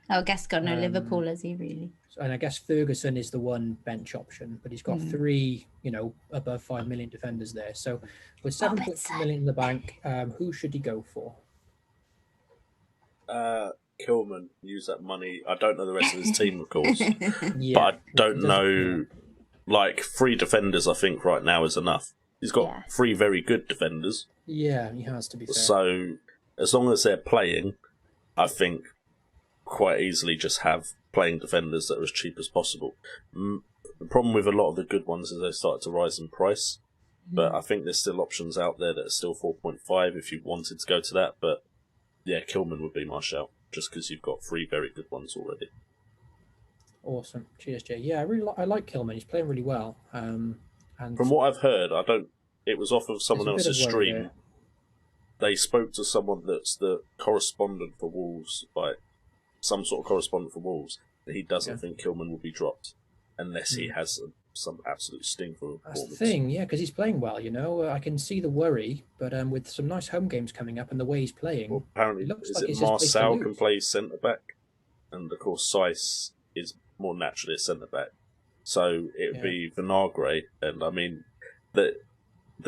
I guess got no Liverpool, has he really? And I guess Ferguson is the one bench option, but he's got three, above 5 million defenders there. So with 7.2 million in the bank, who should he go for? Kilman, use that money. I don't know the rest of his team, of course. Yeah, but I don't know. Like, 3 defenders, I think, right now is enough. He's got 3 very good defenders. Yeah, he has, to be fair. So, as long as they're playing, I think quite easily just have playing defenders that are as cheap as possible. The problem with a lot of the good ones is they start to rise in price. But I think there's still options out there that are still 4.5 if you wanted to go to that. But, yeah, Kilman would be my shout, just because you've got 3 very good ones already. Awesome. Cheers, Jay. Yeah, I like Kilman. He's playing really well. And from what I've heard, it was off of someone else's stream. They spoke to someone that's the correspondent for Wolves, like some sort of correspondent for Wolves, that he doesn't think Kilman will be dropped unless he has some absolute sting for performance. That's the thing, yeah, because he's playing well, I can see the worry, but with some nice home games coming up and the way he's playing, well, apparently, Marcel can play centre-back, and of course Saiss is more naturally a centre-back. So it would be Vinagre, and I mean, the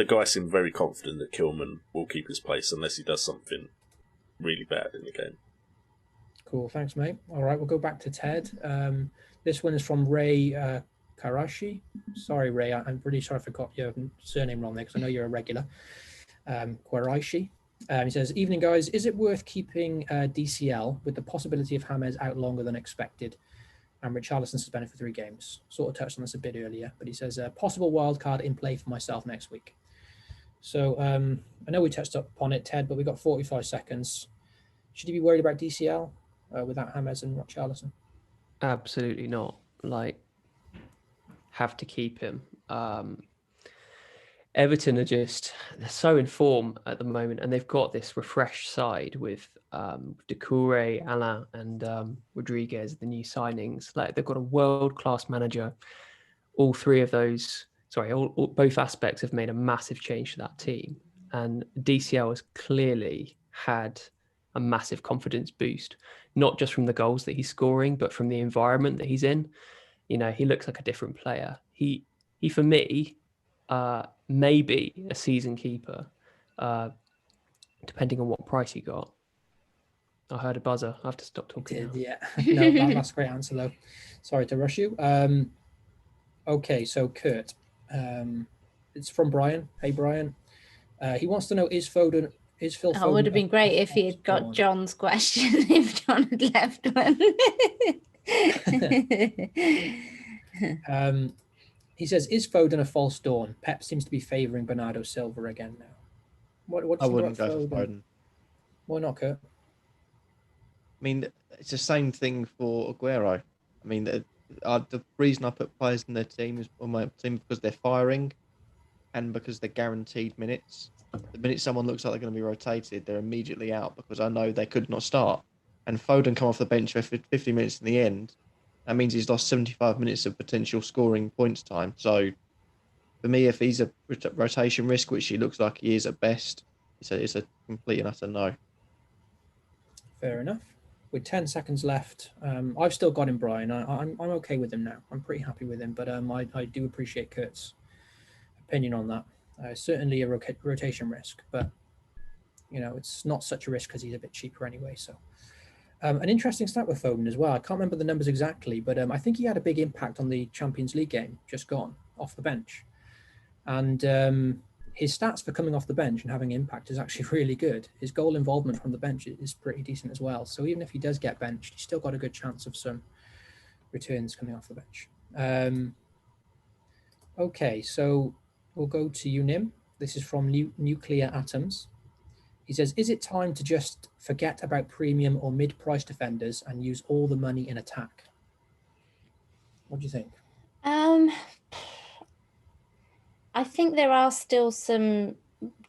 guy seemed very confident that Kilman will keep his place unless he does something really bad in the game. Cool, thanks, mate. All right, we'll go back to Ted. This one is from Ray Karashi. Sorry, Ray, I'm pretty sure I forgot your surname wrong there because I know you're a regular. Karashi. He says, evening, guys. Is it worth keeping DCL with the possibility of James out longer than expected? and Richarlison suspended for 3 games. Sort of touched on this a bit earlier, but he says possible wildcard in play for myself next week. So I know we touched upon it, Ted, but we got 45 seconds. Should he be worried about DCL without James and Richarlison? Absolutely not. Like, have to keep him. Everton are they're so in form at the moment, and they've got this refreshed side with Doucouré, Alain, and Rodriguez, the new signings. Like, they've got a world-class manager. All three of those, both aspects have made a massive change to that team. And DCL has clearly had a massive confidence boost, not just from the goals that he's scoring, but from the environment that he's in. You know, he looks like a different player. He for me, maybe a season keeper, depending on what price he got. I heard a buzzer. I have to stop talking now. Yeah, no, that's a great answer though. Sorry to rush you. Okay, so Kurt, it's from Brian. Hey Brian, he wants to know, is Phil Foden? It would have been great if he had got John's question, if John had left one. He says, is Foden a false dawn? Pep seems to be favouring Bernardo Silva again now. What I wouldn't go for Foden. Why not, Kurt? I mean, it's the same thing for Aguero. I mean, the reason I put players in their team is on my team because they're firing and because they're guaranteed minutes. The minute someone looks like they're going to be rotated, they're immediately out because I know they could not start. And Foden come off the bench for 50 minutes in the end. That means he's lost 75 minutes of potential scoring points time. So for me, if he's a rotation risk, which he looks like he is at best, it's a complete and utter no. Fair enough. With 10 seconds left, I've still got him, Brian. I'm okay with him now. I'm pretty happy with him, but I do appreciate Kurt's opinion on that. Certainly a rotation risk, but you know, it's not such a risk because he's a bit cheaper anyway. So an interesting stat with Foden as well. I can't remember the numbers exactly, but I think he had a big impact on the Champions League game just gone off the bench, and his stats for coming off the bench and having impact is actually really good. His goal involvement from the bench is pretty decent as well. So even if he does get benched, he's still got a good chance of some returns coming off the bench. Okay, so we'll go to you, Nim. This is from Nuclear Atoms. He says, is it time to just forget about premium or mid-price defenders and use all the money in attack? What do you think? I think there are still some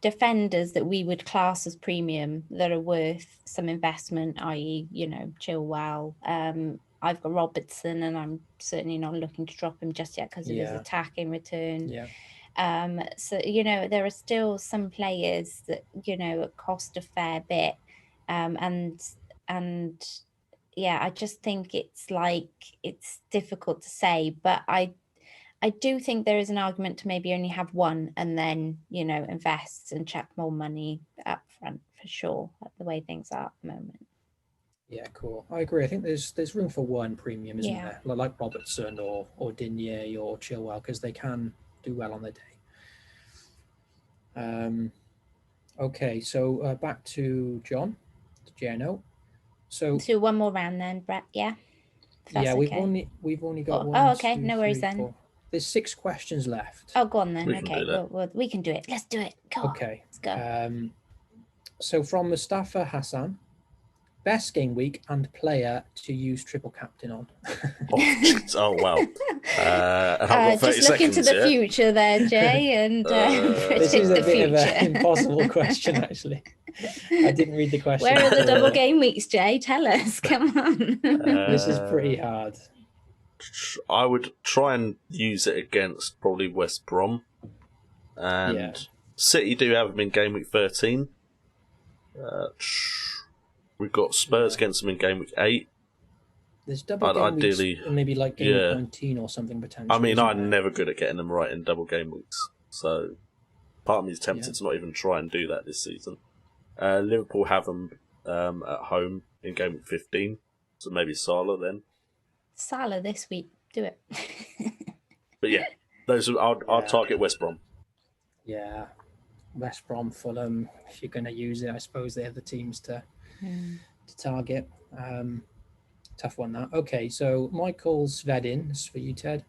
defenders that we would class as premium that are worth some investment, i.e., you know, Chilwell. I've got Robertson, and I'm certainly not looking to drop him just yet because of his attacking return. Yeah. So, you know, there are still some players that, you know, cost a fair bit. And yeah, I just think it's difficult to say, but I do think there is an argument to maybe only have one and then, you know, invest and chuck more money up front for sure, the way things are at the moment. Yeah, cool. I agree. I think there's room for one premium, isn't there? Like Robertson or Digne or Chilwell, because they can do well on their day. Okay, so back to John, to JNO. So one more round then, Brett. Yeah. Yeah, we've only got one. Oh, okay. 2, no worries 3, then. 4. There's 6 questions left. Oh, go on then. We can do it. Let's do it. Go on. Let's go. So from Mustafa Hassan, best game week and player to use triple captain on. Oh wow! Just look into the future there, Jay, and this is a bit of an impossible question, actually. I didn't read the question. Where are the double game weeks, Jay? Tell us. Come on. This is pretty hard. I would try and use it against probably West Brom, and City do have them in game week 13. We've got Spurs against them in game week 8. There's double game weeks, maybe like game week 19 or something potentially. I mean, I'm never good at getting them right in double game weeks, so part of me is tempted to not even try and do that this season. Liverpool have them at home in game week 15, so maybe Salah then. Salah this week, do it. But yeah, those I'll target West Brom. Yeah, West Brom, Fulham. If you're going to use it, I suppose they're the teams to target. Tough one, that. Okay, so Michael Svedin, this is for you, Ted.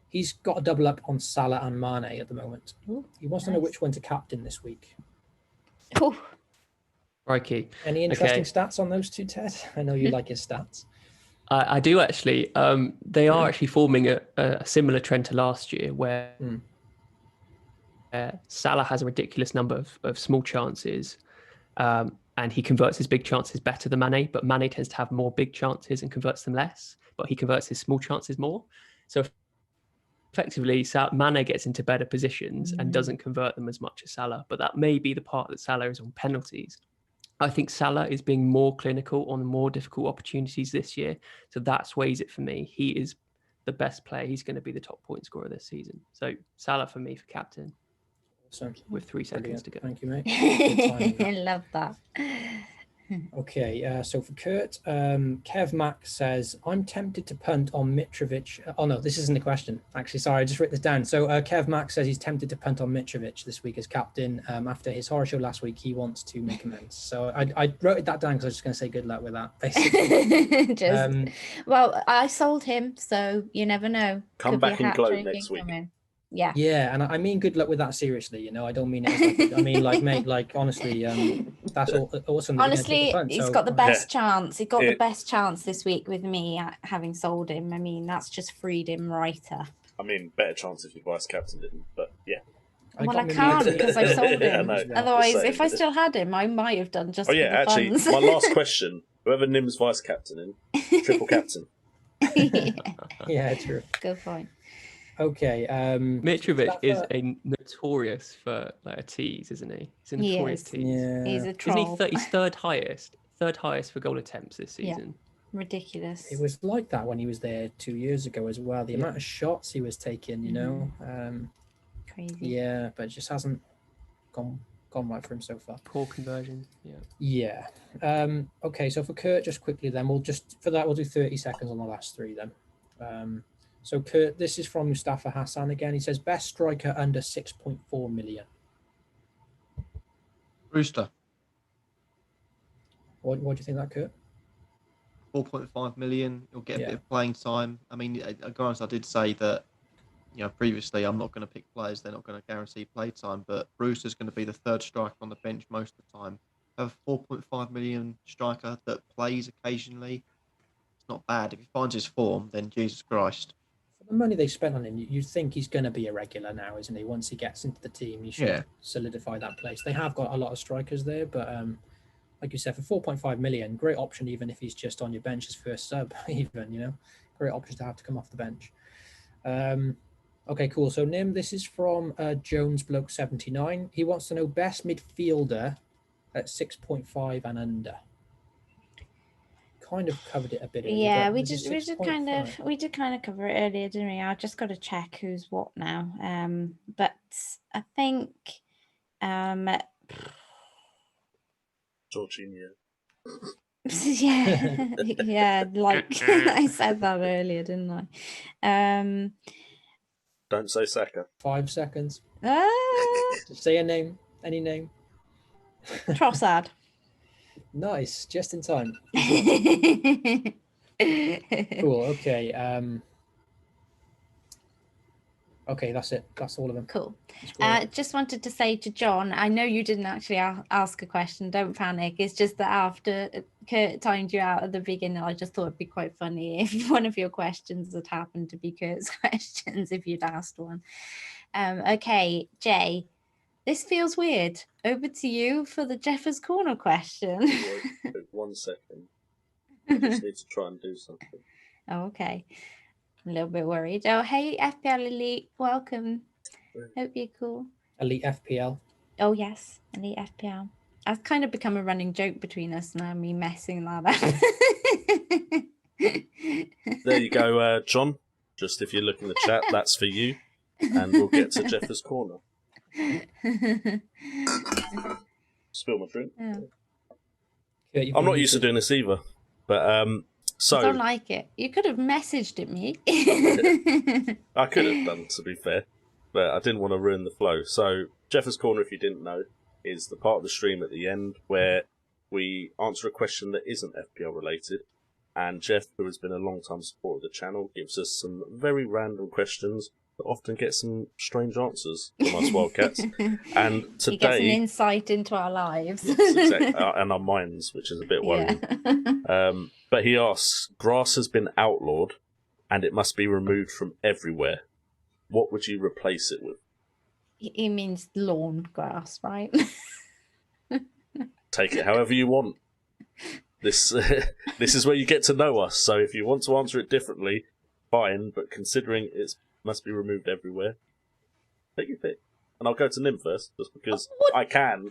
He's got a double up on Salah and Mane at the moment. Ooh, he wants to know which one to captain this week. Oh, Crikey. Any interesting stats on those two, Ted? I know you like his stats. I do actually. They are actually forming a similar trend to last year, where Salah has a ridiculous number of small chances, and he converts his big chances better than Mane. But Mane tends to have more big chances and converts them less, but he converts his small chances more. So effectively, Mane gets into better positions and doesn't convert them as much as Salah. But that may be the part that Salah is on penalties. I think Salah is being more clinical on more difficult opportunities this year. So that sways it for me. He is the best player. He's going to be the top point scorer this season. So Salah for me for captain. Awesome. With 3 seconds to go. Thank you, mate. I love that. Okay, so for Kurt, Kev Mack says, I'm tempted to punt on Mitrovic. Oh, no, this isn't a question. Actually, sorry, I just wrote this down. So Kev Mack says he's tempted to punt on Mitrovic this week as captain. After his horror show last week, he wants to make amends. So I wrote that down because I was just going to say good luck with that, basically. Well, I sold him, so you never know. Come back and glow next week. Yeah, and I mean good luck with that seriously, you know. I don't mean it as like, I mean, like, mate, like, honestly, that's awesome. Honestly, he's got the best chance. He got the best chance this week with me having sold him. I mean, that's just freed him righter. I mean, better chance if you vice captained him, but yeah. Well, I can't because I've sold him. Otherwise, if I still had him, I might have done just. Oh yeah, actually, my last question: whoever Nim's vice captaining, triple captain. Yeah, true. Good point. Okay. Mitrovic is a notorious for like a tease, isn't he? He's a notorious tease. Yeah. He's a troll. He's third highest for goal attempts this season. Yeah. Ridiculous. It was like that when he was there 2 years ago as well. The amount of shots he was taking, you know. Crazy. Yeah, but it just hasn't gone right for him so far. Poor conversion. Yeah. Okay, so for Kurt, just quickly then, we'll do 30 seconds on the last three then. So Kurt, this is from Mustafa Hassan again. He says, best striker under 6.4 million. Brewster. What do you think of that, Kurt? 4.5 million. He'll get a bit of playing time. I mean, granted, I did say that, you know, previously I'm not going to pick players. They're not going to guarantee play time, but Brewster's going to be the third striker on the bench most of the time. Have a 4.5 million striker that plays occasionally. It's not bad. If he finds his form, then Jesus Christ. For the money they spent on him, you'd think he's going to be a regular now, isn't he? Once he gets into the team, he should solidify that place. They have got a lot of strikers there, but like you said, for 4.5 million, great option even if he's just on your bench as first sub, even, you know. Great option to have to come off the bench. Okay, cool. So, Nim, this is from JonesBloke79. He wants to know best midfielder at 6.5 and under. Kind of covered it a bit earlier. Yeah, we did kind of cover it earlier, didn't we? I just got to check who's what now. But I think Jorginho. yeah, like I said that earlier, didn't I? Don't say Saka. 5 seconds. Just say a name, any name. Trossard. Nice, just in time. Cool. Okay. Okay, that's it. That's all of them. Cool. Just wanted to say to John, I know you didn't actually ask a question. Don't panic. It's just that after Kurt timed you out at the beginning, I just thought it'd be quite funny if one of your questions had happened to be Kurt's questions if you'd asked one. Okay, Jay. This feels weird. Over to you for the Jeffers Corner question. Wait 1 second. I just need to try and do something. Oh, okay. I'm a little bit worried. Oh, hey, FPL Elite. Welcome. Hope you're cool. Elite FPL. Oh, yes. Elite FPL. That's kind of become a running joke between us now, me messing that up. There you go, John. Just if you look in the chat, that's for you. And we'll get to Jeffers Corner. Spill my drink. Yeah, I'm not used to doing this either, but so I don't like it. You could have messaged at me. I could have done, to be fair, but I didn't want to ruin the flow. So Jeffers Corner, if you didn't know, is the part of the stream at the end where we answer a question that isn't FPL related, And Jeff, who has been a long-time supporter of the channel, gives us some very random questions that often get some strange answers from us Wildcats. And today... He gets an insight into our lives. Yes, exactly. And our minds, which is a bit worrying. Yeah. But he asks, grass has been outlawed and it must be removed from everywhere. What would you replace it with? He means lawn grass, right? Take it however you want. This is where you get to know us. So if you want to answer it differently, fine. But considering it must be removed everywhere, take your pick. And I'll go to Nim first, just because I can.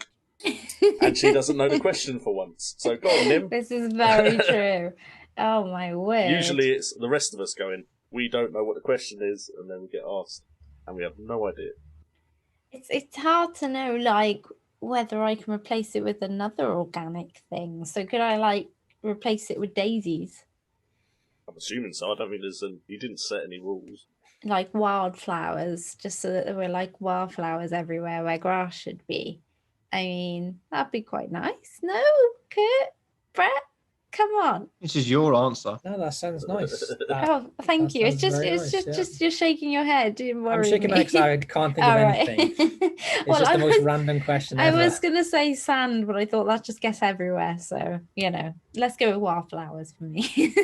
And she doesn't know the question for once. So go on, Nim. This is very true. Oh my word. Usually it's the rest of us going, we don't know what the question is, and then we get asked, and we have no idea. It's hard to know, like, whether I can replace it with another organic thing. So could I, like, replace it with daisies? I'm assuming so. I don't think you didn't set any rules. Like wildflowers, just so that there were, like, wildflowers everywhere where grass should be. I mean, that'd be quite nice. No, Kurt, Brett, come on. This is your answer. No, that sounds nice. Thank you. It's sounds just you're shaking your head. Don't worry. I'm shaking my head because I can't think of anything. It's Well, just the most random question I ever. was gonna say sand, but I thought that just gets everywhere. So let's go with wildflowers for me.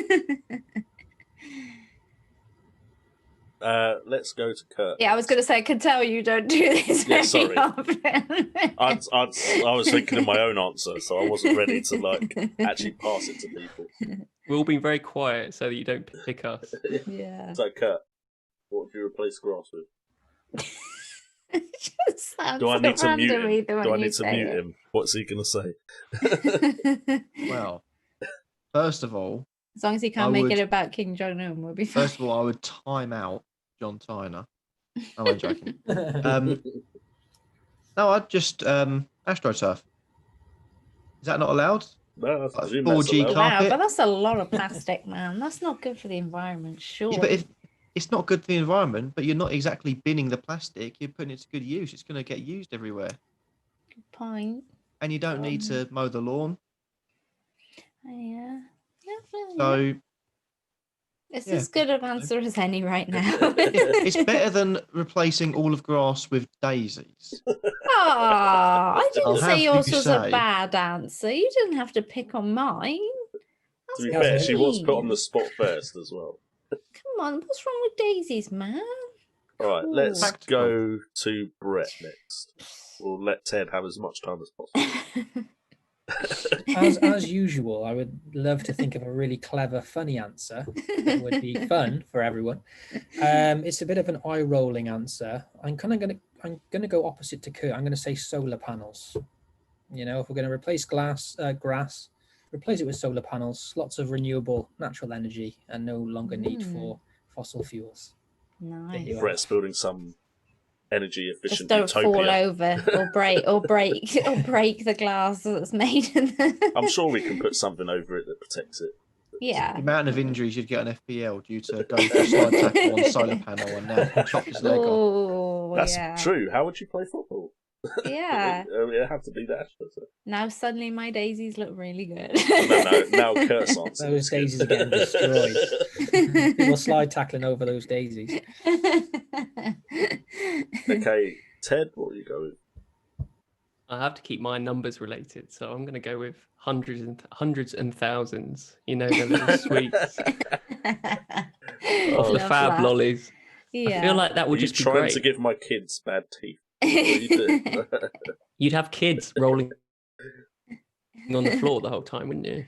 Let's go to Kurt. Yeah, I was gonna say I can tell you don't do this very sorry. often. I was thinking of my own answer, so I wasn't ready to actually pass it to people. We're all being very quiet so that you don't pick us. Yeah. So Kurt, what would you replace grass with? It just sounds Do I need to mute randomly him? the way Do I you need to say mute it. him? What's he going to say? Well, first of all, As long as he can't make it about King Jong-un, we'll be fine. first of all, I would time out John Tyner. No, I'm joking. No, I'd just AstroTurf. Is that not allowed? No, I presume 4G that's allowed. Wow, carpet. but that's a lot of plastic, man. That's not good for the environment, sure. Yeah, but if it's not good for the environment, but you're not exactly binning the plastic, you're putting it to good use. It's going to get used everywhere. Good point. And you don't need to mow the lawn. Yeah. So It's as good an answer as any right now. it's better than replacing all of grass with daisies. I didn't say yours was a say. bad answer. You didn't have to pick on mine. To be That's fair, she was mean. put on the spot first as well. Come on, what's wrong with daisies, man? All right, Cool. let's Practical. go to Brett next. We'll let Ted have as much time as possible. As usual, I would love to think of a really clever, funny answer that would be fun for everyone. It's a bit of an eye-rolling answer. I'm gonna go opposite to Kurt. I'm gonna say solar panels. You know, if we're gonna replace grass, replace it with solar panels. Lots of renewable natural energy, and no longer need for fossil fuels. Nice. Brett's building some energy efficient Just don't utopia. fall over or break the glass that's made. I'm sure we can put something over it that protects it. Yeah. The amount of injuries you'd get on FPL due to going for a slide tackle on solar panel and now chop his leg off. Oh, That's yeah. true. How would you play football? Yeah. It'd have to be that. Now suddenly my daisies look really good. No. Now Kurt's answer. Those daisies are getting destroyed. People slide tackling over those daisies. Okay, Ted, what will you go with? I have to keep my numbers related, so I'm going to go with hundreds and thousands. You know, the little sweets off the Love fab that. lollies. Yeah. I feel like that Are would you just be trying great. to give my kids bad teeth? What are you doing? You'd have kids rolling on the floor the whole time, wouldn't you?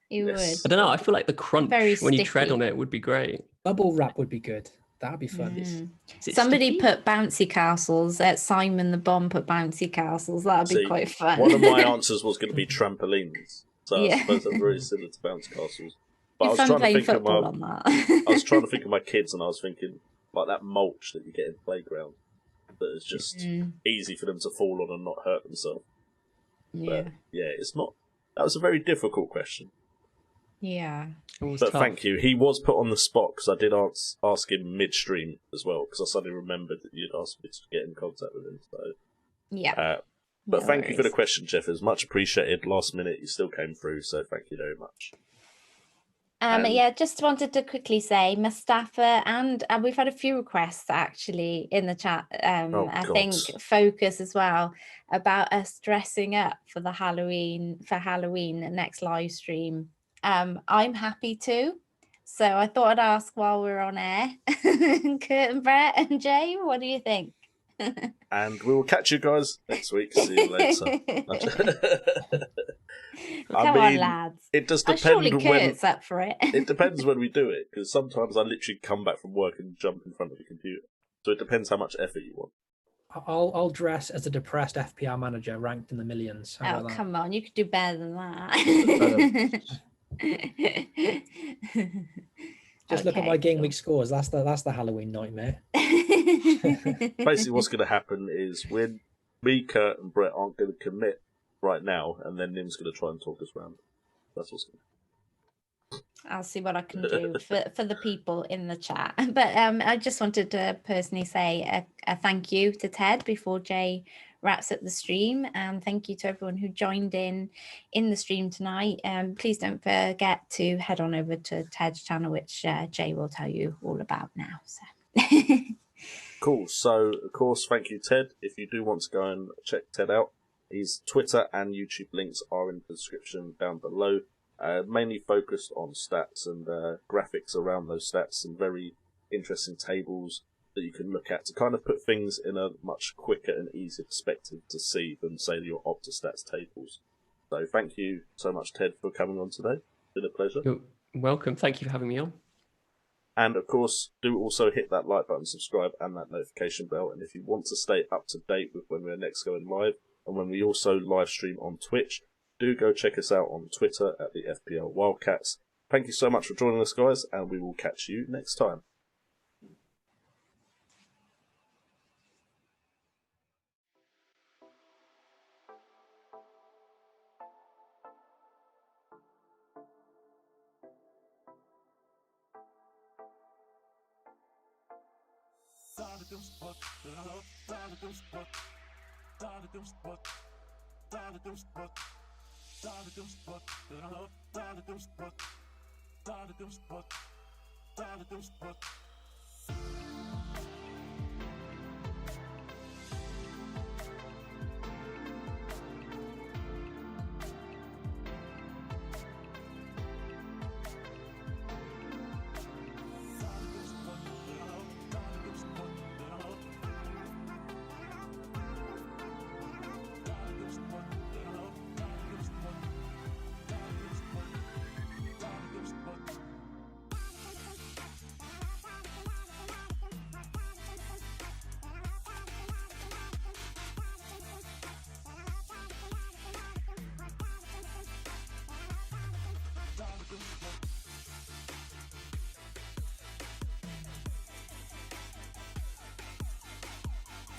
You Yes. I don't know. I feel like the crunch Very when you tread sticky. on it would be great. Bubble wrap would be good. That'd be fun. Mm. Is it Somebody sticky? put bouncy castles. Simon the Bomb put bouncy castles. That'd be See, quite fun. One of my answers was going to be trampolines. So I Yeah. suppose they're very similar to bounce castles. But I It's was fun trying to playing think of football on that. I was trying to think of my kids, and I was thinking like that mulch that you get in playground that is just easy for them to fall on and not hurt themselves. Yeah. But yeah, it's not. That was a very difficult question. Yeah. It was But tough. thank you. He was put on the spot because I did ask him midstream as well because I suddenly remembered that you'd asked me to get in contact with him. So, Yeah. but No thank you for the worries. question, Jeff. It was much appreciated. Last minute, you still came through, so thank you very much. Yeah, just wanted to quickly say Mustafa, and we've had a few requests actually in the chat. I think Focus as well, about us dressing up for Halloween next live stream. I'm happy to. So I thought I'd ask while we're on air. Kurt and Brett and Jay, what do you think? And we will catch you guys next week. See you later. Come on, lads. It just depends surely Kurt's up for it. It depends when we do it, because sometimes I literally come back from work and jump in front of the computer. So it depends how much effort you want. I'll dress as a depressed FPL manager ranked in the millions. Oh, come on. You could do better than that. Just look at my game week scores. That's the Halloween nightmare. Basically, what's going to happen is when me, Kurt, and Brett aren't going to commit right now, and then Nim's going to try and talk us round. That's what's going to happen. I'll see what I can do for the people in the chat. But I just wanted to personally say a thank you to Ted before Jay wraps up the stream, and thank you to everyone who joined in the stream tonight. Please don't forget to head on over to Ted's channel, which Jay will tell you all about now. So cool. So of course, thank you, Ted. If you do want to go and check Ted out, his Twitter and YouTube links are in the description down below. Mainly focused on stats and graphics around those stats, some very interesting tables that you can look at to kind of put things in a much quicker and easier perspective to see than, say, your Optastats tables. So thank you so much, Ted, for coming on today. It's been a pleasure. You're welcome. Thank you for having me on. And of course, do also hit that like button, subscribe, and that notification bell. And if you want to stay up to date with when we're next going live, and when we also live stream on Twitch, do go check us out on Twitter at the FPL WildCats. Thank you so much for joining us, guys, and we will catch you next time.